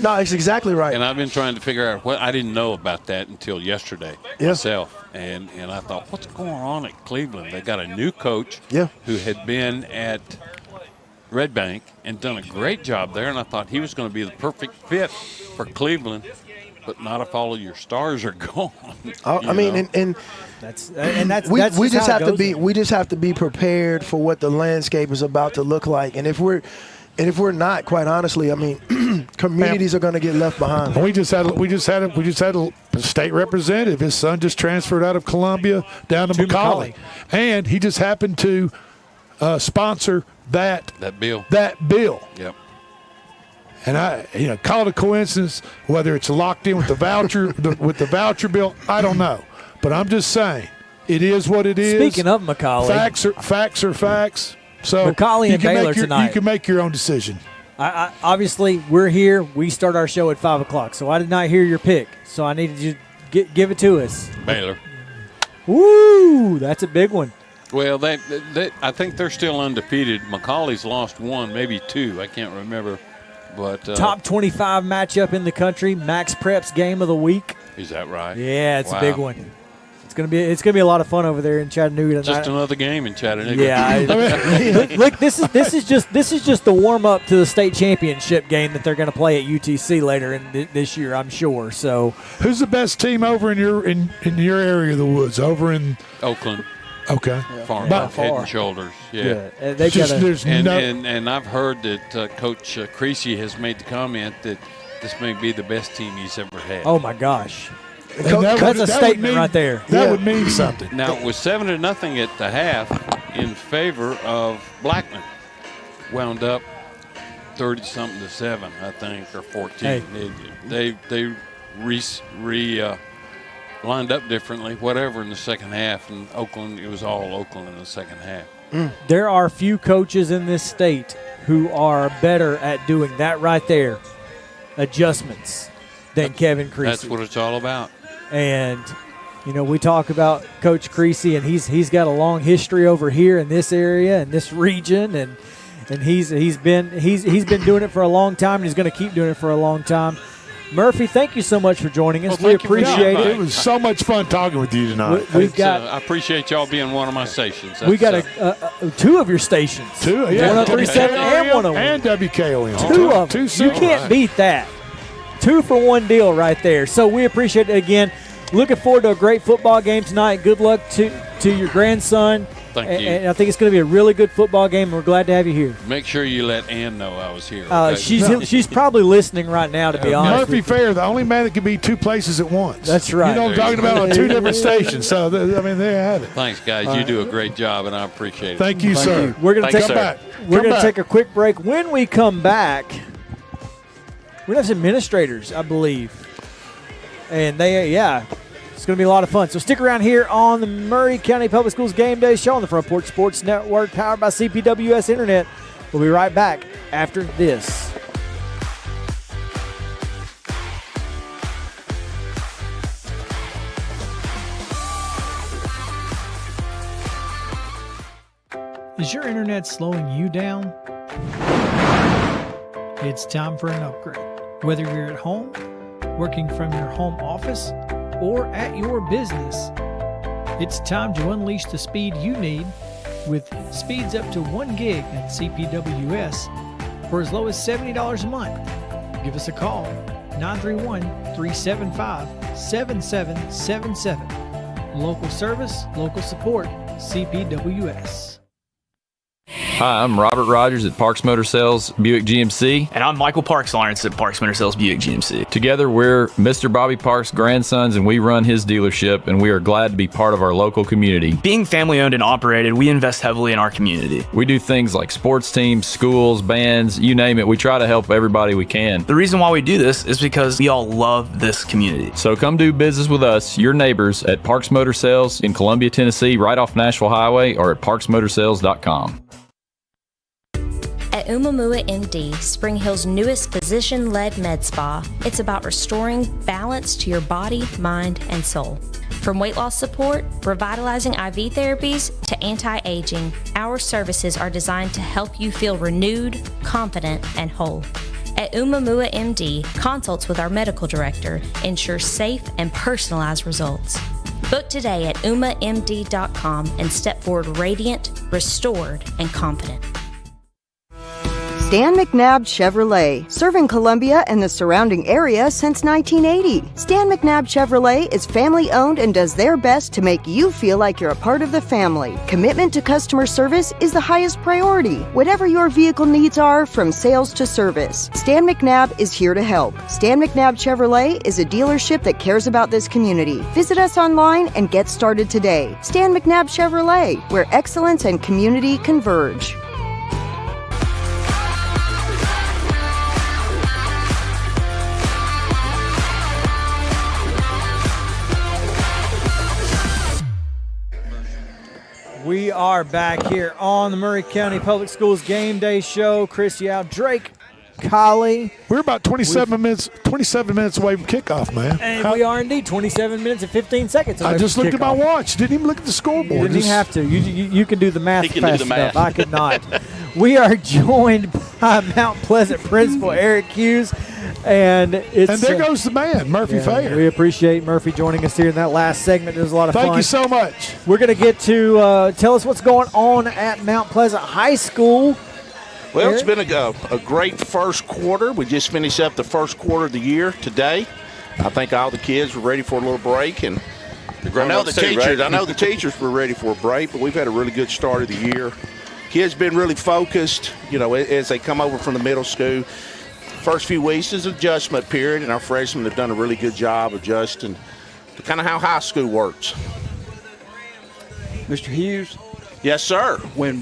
S6: No, it's exactly right.
S5: And I've been trying to figure out I didn't know about that until yesterday myself. And I thought, what's going on at Cleveland? They got a new coach who had been at Red Bank and done a great job there, and I thought he was going to be the perfect fit for Cleveland. But not if all of your stars are gone.
S6: We just have to be prepared for what the landscape is about to look like. And if we're not, quite honestly, communities are going to get left behind.
S2: We just had a state representative. His son just transferred out of Columbia down to McCauley, and he just happened to sponsor that
S5: bill.
S2: Yep. And call it a coincidence, whether it's locked in with the voucher, with the voucher bill, I don't know. But I'm just saying, it is what it is.
S1: Speaking of McCauley,
S2: facts are facts. So
S1: McCauley and Baylor tonight.
S2: You can make your own decision.
S1: I obviously, we're here. We start our show at 5 o'clock, so I did not hear your pick. So I needed you to give it to us.
S5: Baylor.
S1: Woo, that's a big one.
S5: Well, I think they're still undefeated. McCauley's lost 1, maybe 2. I can't remember. But
S1: top 25 matchup in the country, Max Prep's game of the week.
S5: Is that right?
S1: Yeah, it's a big one. It's gonna be a lot of fun over there in Chattanooga tonight.
S5: Just another game in Chattanooga.
S1: Yeah. Look, this is just the warm up to the state championship game that they're going to play at UTC later in this year, I'm sure. So,
S2: who's the best team over in your area of the woods? Over in
S5: Oakland.
S2: Okay.
S5: Far head and shoulders. Yeah. And I've heard that Coach Creasy has made the comment that this may be the best team he's ever had.
S1: Oh, my gosh. That's a statement right there.
S2: That would mean something.
S5: Now, it was 7-0 at the half in favor of Blackman. Wound up 30-something to 7, I think, or 14. Hey. They lined up differently, whatever, in the second half. And Oakland, it was all Oakland in the second half.
S1: There are few coaches in this state who are better at doing that right there, adjustments, than Kevin Creasy.
S5: That's what it's all about.
S1: And, we talk about Coach Creasy, and he's got a long history over here in this area and this region, and he's been doing it for a long time, and he's going to keep doing it for a long time. Murphy, thank you so much for joining us. We appreciate it.
S2: It was so much fun talking with you tonight.
S5: I appreciate y'all being one of my stations.
S1: We got 2 of your stations.
S2: 2, yeah.
S1: 1037 and 101.
S2: And WKOM.
S1: 2 of them. You can't beat that. 2 for 1 deal right there. So we appreciate it again. Looking forward to a great football game tonight. Good luck to your grandson
S5: Thank you.
S1: And I think it's going to be a really good football game, and we're glad to have you here.
S5: Make sure you let Ann know I was here. Okay?
S1: She's probably listening right now, to be honest.
S2: Murphy Fair, the only man that can be two places at once.
S1: That's right.
S2: You know what I'm talking about, on two different stations. So, there you have it.
S5: Thanks, guys. You do a great job, and I appreciate it.
S2: Thank you, sir.
S1: We're going to take a quick break. When we come back, we're going to have some administrators, I believe. And it's going to be a lot of fun. So stick around here on the Maury County Public Schools Game Day Show on the Front Porch Sports Network, powered by CPWS Internet. We'll be right back after this.
S8: Is your internet slowing you down? It's time for an upgrade. Whether you're at home, working from your home office, or at your business, it's time to unleash the speed you need with speeds up to 1 gig at CPWS for as low as $70 a month. Give us a call, 931-375-7777. Local service, local support, CPWS.
S9: Hi, I'm Robert Rogers at Parks Motor Sales Buick GMC.
S10: And I'm Michael Parks Lawrence at Parks Motor Sales Buick GMC.
S9: Together, we're Mr. Bobby Parks' grandsons, and we run his dealership, and we are glad to be part of our local community.
S10: Being family owned and operated, we invest heavily in our community.
S9: We do things like sports teams, schools, bands, you name it. We try to help everybody we can.
S10: The reason why we do this is because we all love this community.
S9: So come do business with us, your neighbors, at Parks Motor Sales in Columbia, Tennessee, right off Nashville Highway, or at parksmotorsales.com.
S11: At Umamua MD, Spring Hill's newest physician-led med spa, it's about restoring balance to your body, mind, and soul. From weight loss support, revitalizing IV therapies, to anti-aging, our services are designed to help you feel renewed, confident, and whole. At Umamua MD, consults with our medical director ensure safe and personalized results. Book today at umamd.com and step forward radiant, restored, and confident.
S12: Stan McNabb Chevrolet, serving Columbia and the surrounding area since 1980. Stan McNabb Chevrolet is family owned and does their best to make you feel like you're a part of the family. Commitment to customer service is the highest priority. Whatever your vehicle needs are, from sales to service, Stan McNabb is here to help. Stan McNabb Chevrolet is a dealership that cares about this community. Visit us online and get started today. Stan McNabb Chevrolet, where excellence and community converge.
S1: We are back here on the Maury County Public Schools Game Day Show. Chris Yao, Drake Colley.
S2: We're about 27 minutes away from kickoff, man.
S1: And we are indeed 27 minutes and 15 seconds.
S2: I just looked at my watch. Didn't even look at the scoreboard.
S1: You didn't even have to. You can do the math fast
S3: do the math.
S1: enough. I could not. We are joined by Mount Pleasant Principal Eric Hughes. And
S2: there goes the man, Murphy Fair.
S1: We appreciate Murphy joining us here in that last segment. It was a lot of fun.
S2: Thank you so much.
S1: We're going to get to tell us what's going on at Mount Pleasant High School.
S14: Well, It's been a great first quarter. We just finished up the first quarter of the year today. I think all the kids were ready for a little break, and I know the teachers were ready for a break, but we've had a really good start of the year. Kids been really focused, as they come over from the middle school. First few weeks is an adjustment period, and our freshmen have done a really good job adjusting to kind of how high school works.
S4: Mr. Hughes?
S14: Yes, sir.
S4: When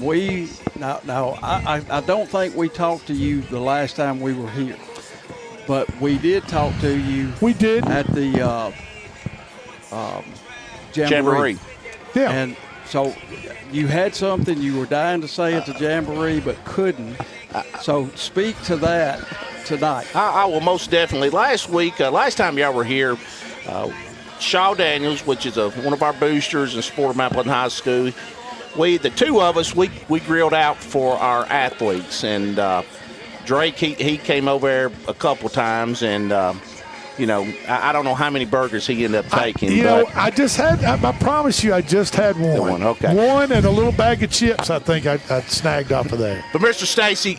S4: I don't think we talked to you the last time we were here, but we did talk to you.
S2: We did.
S4: At the Jamboree.
S14: Yeah.
S4: And so you had something you were dying to say at the Jamboree but couldn't. So speak to that tonight.
S14: I will most definitely. Last time y'all were here, Shaw Daniels, which is one of our boosters in Sport of Mount Pleasant High School, the two of us, we grilled out for our athletes. And Drake, he came over there a couple times, and I don't know how many burgers he ended up taking.
S2: I promise you, I just had one.
S14: Okay.
S2: One and a little bag of chips, I think I snagged off of there.
S14: But Mr. Stacy,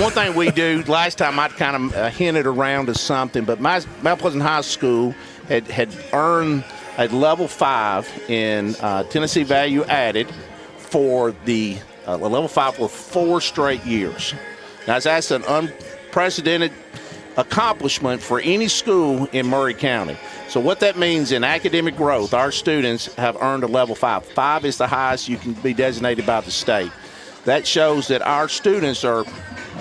S14: one thing we do, last time I'd kind of hinted around to something, but Mount Pleasant High School had earned a level 5 in Tennessee Value Added for the level 5 for 4 straight years. Now, that's an unprecedented accomplishment for any school in Maury County. So what that means in academic growth, our students have earned a level 5. 5 is the highest you can be designated by the state. That shows that our students are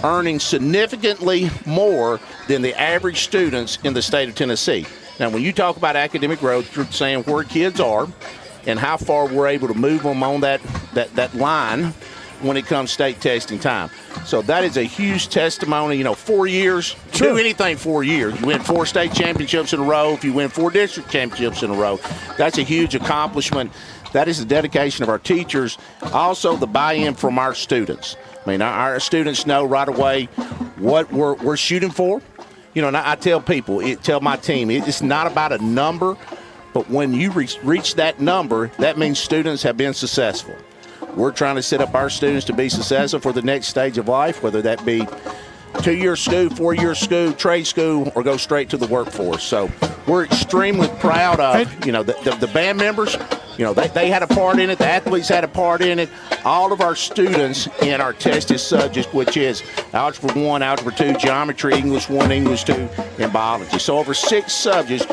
S14: earning significantly more than the average students in the state of Tennessee. Now, when you talk about academic growth, you're saying where kids are and how far we're able to move them on that line when it comes state testing time. So that is a huge testimony. 4 years, do anything 4 years. You win 4 state championships in a row. If you win 4 district championships in a row, that's a huge accomplishment. That is the dedication of our teachers. Also, the buy-in from our students. I mean, our students know right away what we're shooting for. And I tell people, tell my team, it's not about a number, but when you reach that number, that means students have been successful. We're trying to set up our students to be successful for the next stage of life, whether that be 2-year school, 4-year school, trade school, or go straight to the workforce. So we're extremely proud of, the band members. They had a part in it. The athletes had a part in it. All of our students in our tested subjects, which is Algebra 1, Algebra 2, Geometry, English 1, English 2, and Biology. So over 6 subjects,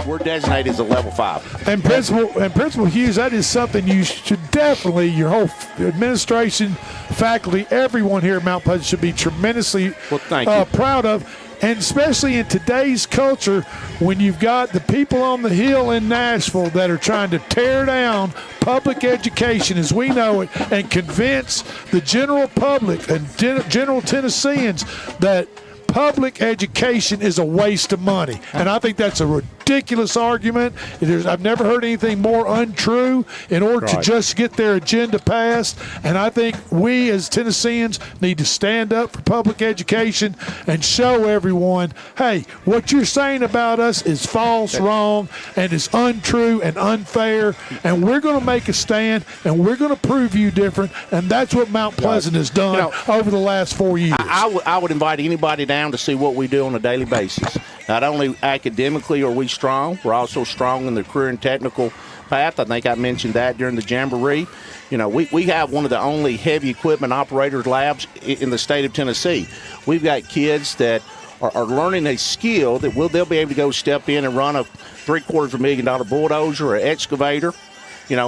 S14: we're designated as a level 5.
S2: And Principal Hughes, that is something you should definitely, your whole administration, faculty, everyone here at Mount Pleasant should be tremendously proud of. And especially in today's culture, when you've got the people on the Hill in Nashville that are trying to tear down public education as we know it and convince the general public and general Tennesseans that public education is a waste of money. And I think that's a ridiculous argument. I've never heard anything more untrue in order to just get their agenda passed. And I think we as Tennesseans need to stand up for public education and show everyone, hey, what you're saying about us is false, wrong, and is untrue and unfair. And we're going to make a stand, and we're going to prove you different. And that's what Mount Pleasant has done over the last 4 years.
S14: I would invite anybody down to see what we do on a daily basis. Not only academically are we strong, we're also strong in the career and technical path. I think I mentioned that during the Jamboree. We have one of the only heavy equipment operators labs in the state of Tennessee. We've got kids that are learning a skill that they'll be able to go step in and run a $750,000 bulldozer or excavator.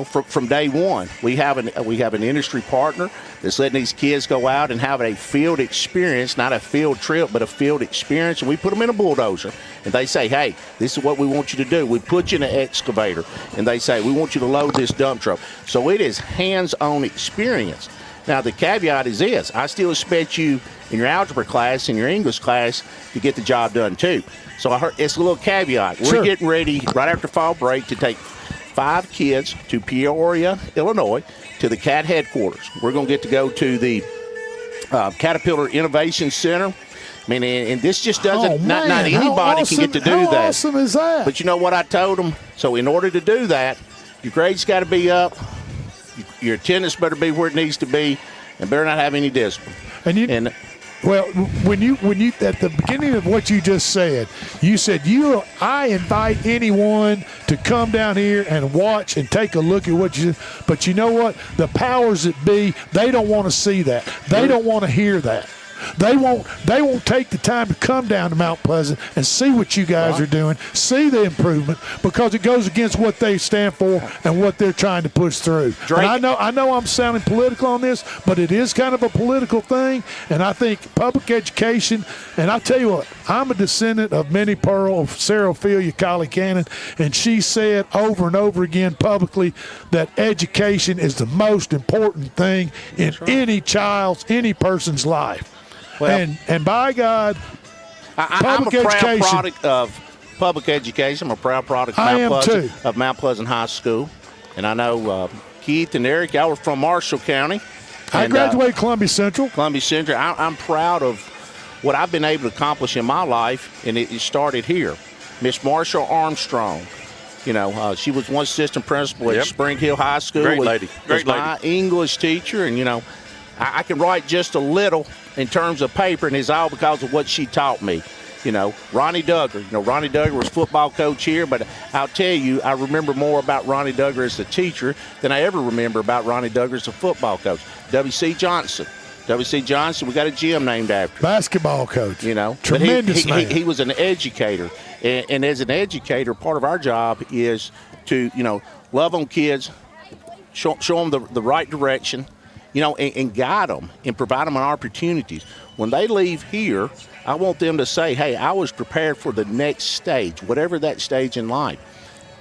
S14: From day one. We have an industry partner that's letting these kids go out and have a field experience, not a field trip, but a field experience. And we put them in a bulldozer, and they say, hey, this is what we want you to do. We put you in an excavator, and they say, we want you to load this dump truck. So it is hands-on experience. Now, the caveat is this. I still expect you in your algebra class and your English class to get the job done, too. So I heard it's a little caveat. We're getting ready right after fall break to take 5 kids to Peoria, Illinois, to the CAT headquarters. We're going to get to go to the Caterpillar Innovation Center. I mean, and this just doesn't, not anybody can get to do that.
S2: How awesome is that?
S14: But you know what I told them? So in order to do that, your grades got to be up, your attendance better be where it needs to be, and better not have any discipline.
S2: Well, when you at the beginning of what you just said, you said I invite anyone to come down here and watch and take a look at what you. But you know what? The powers that be, they don't want to see that. They don't want to hear that. They won't take the time to come down to Mount Pleasant and see what you guys are doing, see the improvement, because it goes against what they stand for and what they're trying to push through. And I know I'm sounding political on this, but it is kind of a political thing, and I think public education, and I tell you what, I'm a descendant of Minnie Pearl, of Sarah Ophelia Colley Cannon, and she said over and over again publicly that education is the most important thing in any person's life. Well, and by God,
S14: I'm a proud product of public education. I'm a proud product of Mount Pleasant High School. And I know Keith and Eric, y'all were from Marshall County.
S2: I graduated Columbia Central.
S14: I'm proud of what I've been able to accomplish in my life, and it started here. Miss Marshall Armstrong, she was one assistant principal at Spring Hill High School.
S3: Great lady.
S14: My English teacher, and I can write just a little in terms of paper, and it's all because of what she taught me. Ronnie Duggar. Ronnie Duggar was football coach here, but I'll tell you, I remember more about Ronnie Duggar as a teacher than I ever remember about Ronnie Duggar as a football coach. W.C. Johnson. W.C. Johnson, we got a gym named after him.
S2: Basketball coach.
S14: Tremendous
S2: man.
S14: He was an educator. And as an educator, part of our job is to, love on kids, show them the right direction, and guide them and provide them opportunities. When they leave here, I want them to say, hey, I was prepared for the next stage, whatever that stage in life.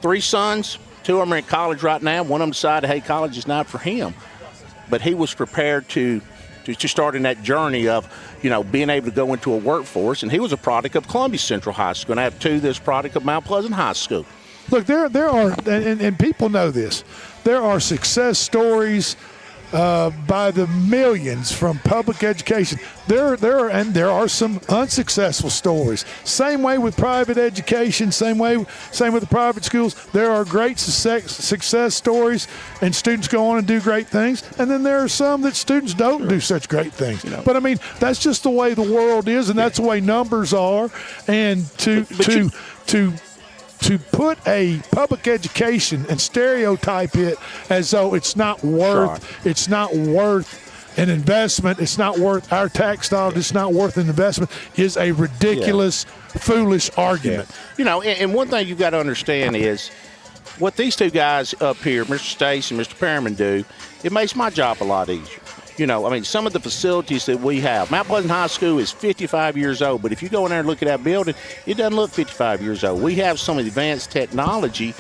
S14: 3 sons, 2 of them are in college right now. One of them decided, hey, college is not for him. But he was prepared to start in that journey of, being able to go into a workforce. And he was a product of Columbia Central High School. And I have 2 that's product of Mount Pleasant High School.
S2: Look, there are, and people know this, there are success stories by the millions from public education. There are some unsuccessful stories. Same way with private education. Same with the private schools. There are great success stories, and students go on and do great things. And then there are some that students don't do such great things. But I mean, that's just the way the world is, and that's the way numbers are. And to put a public education and stereotype it as though it's not worth an investment, it's not worth our tax dollars, it's not worth an investment, is a ridiculous, foolish argument.
S14: And one thing you've got to understand is what these 2 guys up here, Mr. Stace and Mr. Perriman, do, it makes my job a lot easier. Some of the facilities that we have. Mount Pleasant High School is 55 years old, but if you go in there and look at that building, it doesn't look 55 years old. We have some advanced technology.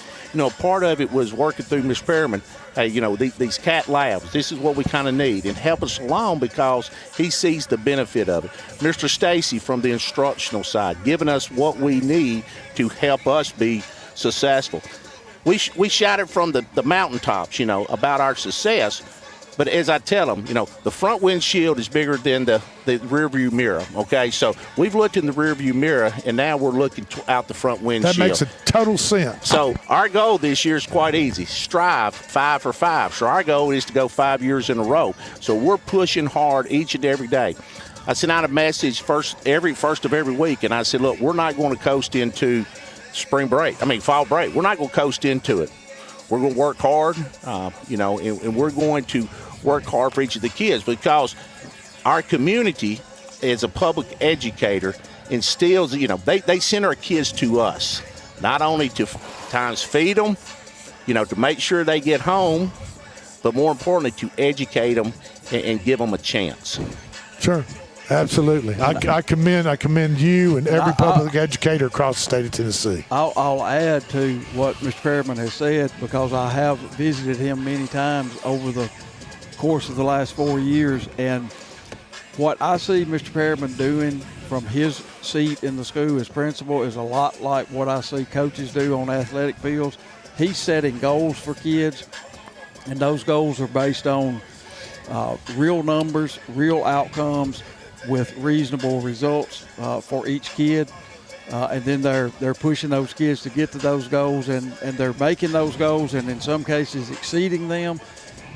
S14: Part of it was working through Ms. Perriman. Hey, these CAT labs, this is what we kind of need, and help us along because he sees the benefit of it. Mr. Stacy from the instructional side, giving us what we need to help us be successful. We shouted from the mountaintops, about our success. But as I tell them, the front windshield is bigger than the rear view mirror, okay? So we've looked in the rear view mirror, and now we're looking out the front windshield.
S2: That makes a total sense.
S14: So our goal this year is quite easy. Strive 5 for 5. So our goal is to go 5 years in a row. So we're pushing hard each and every day. I sent out a message first of every week, and I said, look, we're not going to coast into fall break. We're not going to coast into it. We're going to work hard, and we're going to work hard for each of the kids because our community, as a public educator, instills, they send our kids to us, not only to times feed them, to make sure they get home, but more importantly, to educate them and give them a chance.
S2: Sure. Absolutely. I commend you and every public educator across the state of Tennessee.
S4: I'll add to what Mr. Perriman has said because I have visited him many times over the course of the last 4 years. And what I see Mr. Perriman doing from his seat in the school as principal is a lot like what I see coaches do on athletic fields. He's setting goals for kids, and those goals are based on real numbers, real outcomes, with reasonable results for each kid, and then they're pushing those kids to get to those goals, and they're making those goals, and in some cases exceeding them,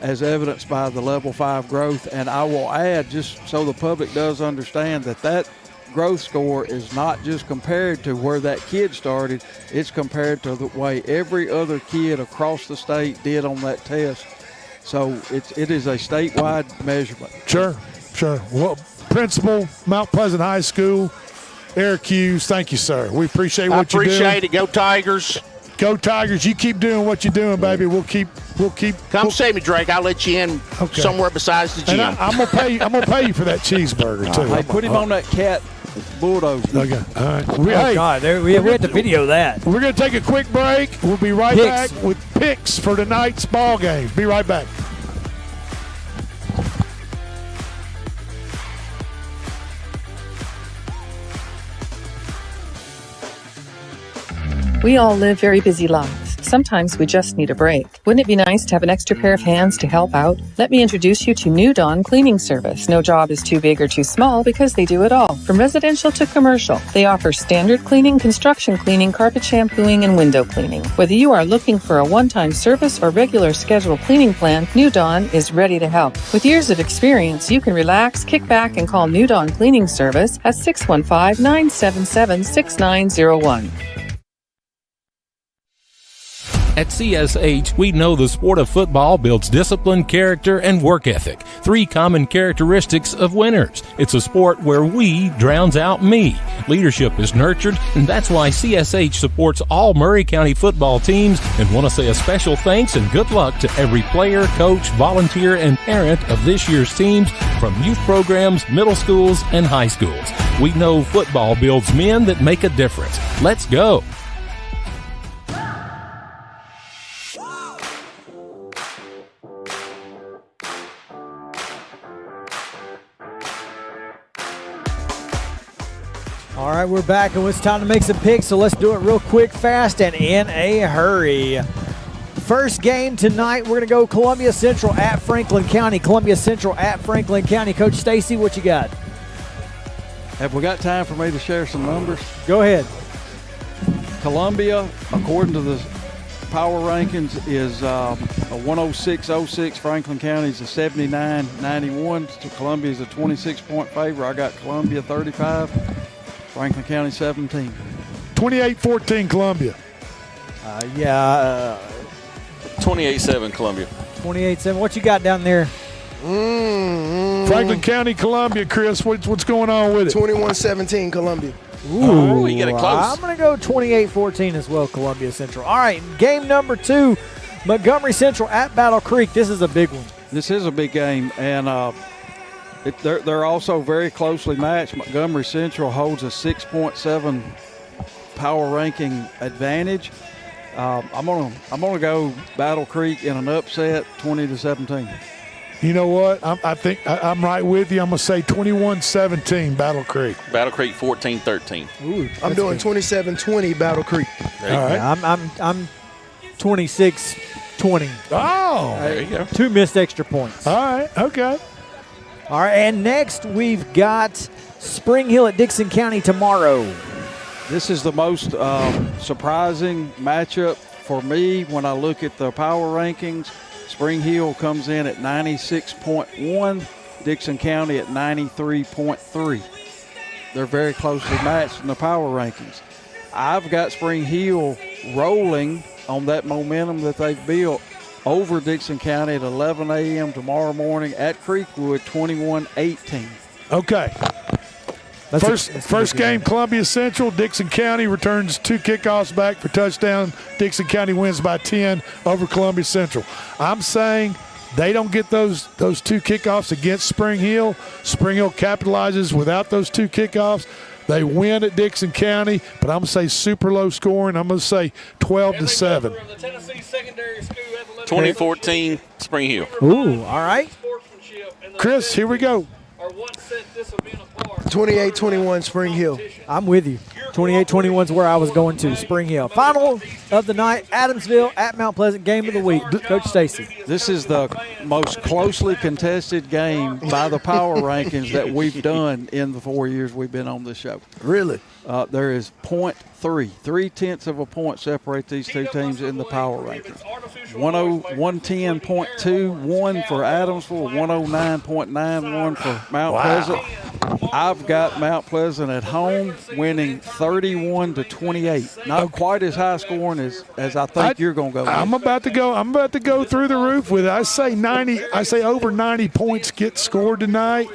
S4: as evidenced by the level 5 growth. And I will add, just so the public does understand, that growth score is not just compared to where that kid started, it's compared to the way every other kid across the state did on that test. So it is a statewide measurement.
S2: Sure. Well, Principal, Mount Pleasant High School, Eric Hughes, thank you, sir. We appreciate what you're doing.
S14: I appreciate it. Go Tigers.
S2: Go Tigers. You keep doing what you're doing, baby. We'll keep.
S14: Come see me, Drake. I'll let you in somewhere besides the gym.
S2: And I'm gonna pay. I'm gonna pay you for that cheeseburger too.
S4: Hey, put him on that cat bulldozer.
S2: Okay. All right.
S1: God, we had to video that.
S2: We're gonna take a quick break. We'll be right back with picks for tonight's ball game. Be right back.
S7: We all live very busy lives. Sometimes we just need a break. Wouldn't it be nice to have an extra pair of hands to help out? Let me introduce you to New Dawn Cleaning Service. No job is too big or too small because they do it all, from residential to commercial. They offer standard cleaning, construction cleaning, carpet shampooing, and window cleaning. Whether you are looking for a one-time service or regular scheduled cleaning plan, New Dawn is ready to help. With years of experience, you can relax, kick back, and call New Dawn Cleaning Service at 615-977-6901.
S18: At CSH, we know the sport of football builds discipline, character, and work ethic. 3 common characteristics of winners. It's a sport where we drowns out me. Leadership is nurtured, and that's why CSH supports all Maury County football teams and want to say a special thanks and good luck to every player, coach, volunteer, and parent of this year's teams from youth programs, middle schools, and high schools. We know football builds men that make a difference. Let's go.
S1: All right, we're back, and it's time to make some picks, so let's do it real quick, fast, and in a hurry. First game tonight, we're going to go Columbia Central at Franklin County. Columbia Central at Franklin County. Coach Stacy, what you got?
S4: Have we got time for me to share some numbers?
S1: Go ahead.
S4: Columbia, according to the power rankings, is a 106.06. Franklin County is a 79.91. So Columbia is a 26-point favor. I got Columbia 35. Franklin County 17.
S2: 28-14 Columbia.
S3: 28-7 Columbia.
S1: 28-7. What you got down there?
S2: Franklin County, Columbia, Chris. What's going on with it?
S6: 21-17 Columbia.
S1: Ooh,
S3: you get it close.
S1: I'm going to go 28-14 as well, Columbia Central. All right, game number 2, Montgomery Central at Battle Creek. This is a big one.
S4: This is a big game, and they're also very closely matched. Montgomery Central holds a 6.7 power ranking advantage. I'm gonna go Battle Creek in an upset, 20-17.
S2: You know what? I think I'm right with you. I'm gonna say 21-17 Battle Creek.
S3: Battle Creek 14-13.
S1: Ooh,
S6: I'm doing 27-20 Battle Creek.
S2: All right.
S1: Yeah, I'm 26-20.
S2: Oh,
S3: there you go.
S1: 2 missed extra points.
S2: All right. Okay.
S1: All right, and next we've got Spring Hill at Dixon County tomorrow.
S4: This is the most surprising matchup for me when I look at the power rankings. Spring Hill comes in at 96.1, Dixon County at 93.3. They're very closely matched in the power rankings. I've got Spring Hill rolling on that momentum that they've built over Dixon County at 11 a.m. tomorrow morning at Creekwood, 21-18.
S2: Okay. First game, Columbia Central. Dixon County returns 2 kickoffs back for touchdown. Dixon County wins by 10 over Columbia Central. I'm saying they don't get those 2 kickoffs against Spring Hill. Spring Hill capitalizes without those 2 kickoffs. They win at Dixon County, but I'm going to say super low scoring. I'm going to say 12-7.
S3: 2014 Spring Hill.
S1: Ooh, all right.
S2: Chris, here we go.
S6: 28-21 Spring Hill.
S1: I'm with you. 28-21 is where I was going to, Spring Hill. Final of the night, Adamsville at Mount Pleasant, game of the week. Coach Stacy.
S4: This is the most closely contested game by the power rankings that we've done in the 4 years we've been on this show.
S6: Really?
S4: There is 0.3 of a point separate these two teams in the power rankings. 110.21 for Adamsville, 109.91 for Mount Pleasant. I've got Mount Pleasant at home winning 31-28. Not quite as high scoring as I think you're going to go with.
S2: I'm about to go through the roof with it. I say over 90 points get scored tonight.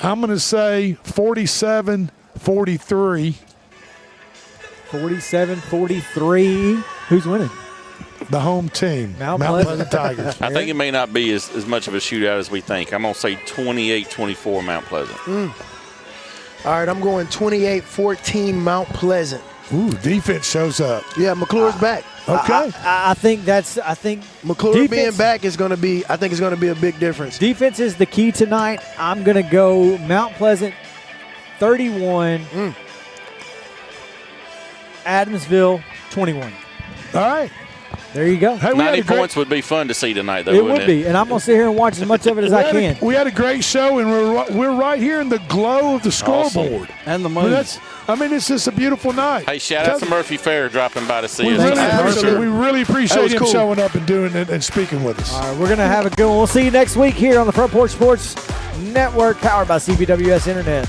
S2: I'm going to say 47-43.
S1: 47-43. Who's winning?
S2: The home team, Mount Pleasant Tigers.
S3: I think it may not be as much of a shootout as we think. I'm going to say 28-24 Mount Pleasant.
S6: All right, I'm going 28-14 Mount Pleasant.
S2: Ooh, defense shows up.
S6: Yeah, McClure's back.
S2: Okay.
S1: I think
S6: McClure being back is going to be. I think it's going to be a big difference.
S1: Defense is the key tonight. I'm going to go Mount Pleasant 31, Adamsville 21.
S2: All right.
S1: There you go.
S2: Hey,
S3: 90 points would be fun to see tonight, though,
S1: It
S3: wouldn't
S1: would be, and I'm going to sit here and watch as much of it as I can.
S2: We had a great show, and we're right here in the glow of the scoreboard.
S4: And the moon.
S2: It's just a beautiful night.
S3: Hey, shout out to Murphy Fair dropping by to see
S2: we
S3: us.
S2: We really appreciate him showing up and doing it and speaking with us.
S1: All right, we're going to have a good one. We'll see you next week here on the Front Porch Sports Network, powered by CBWS Internet.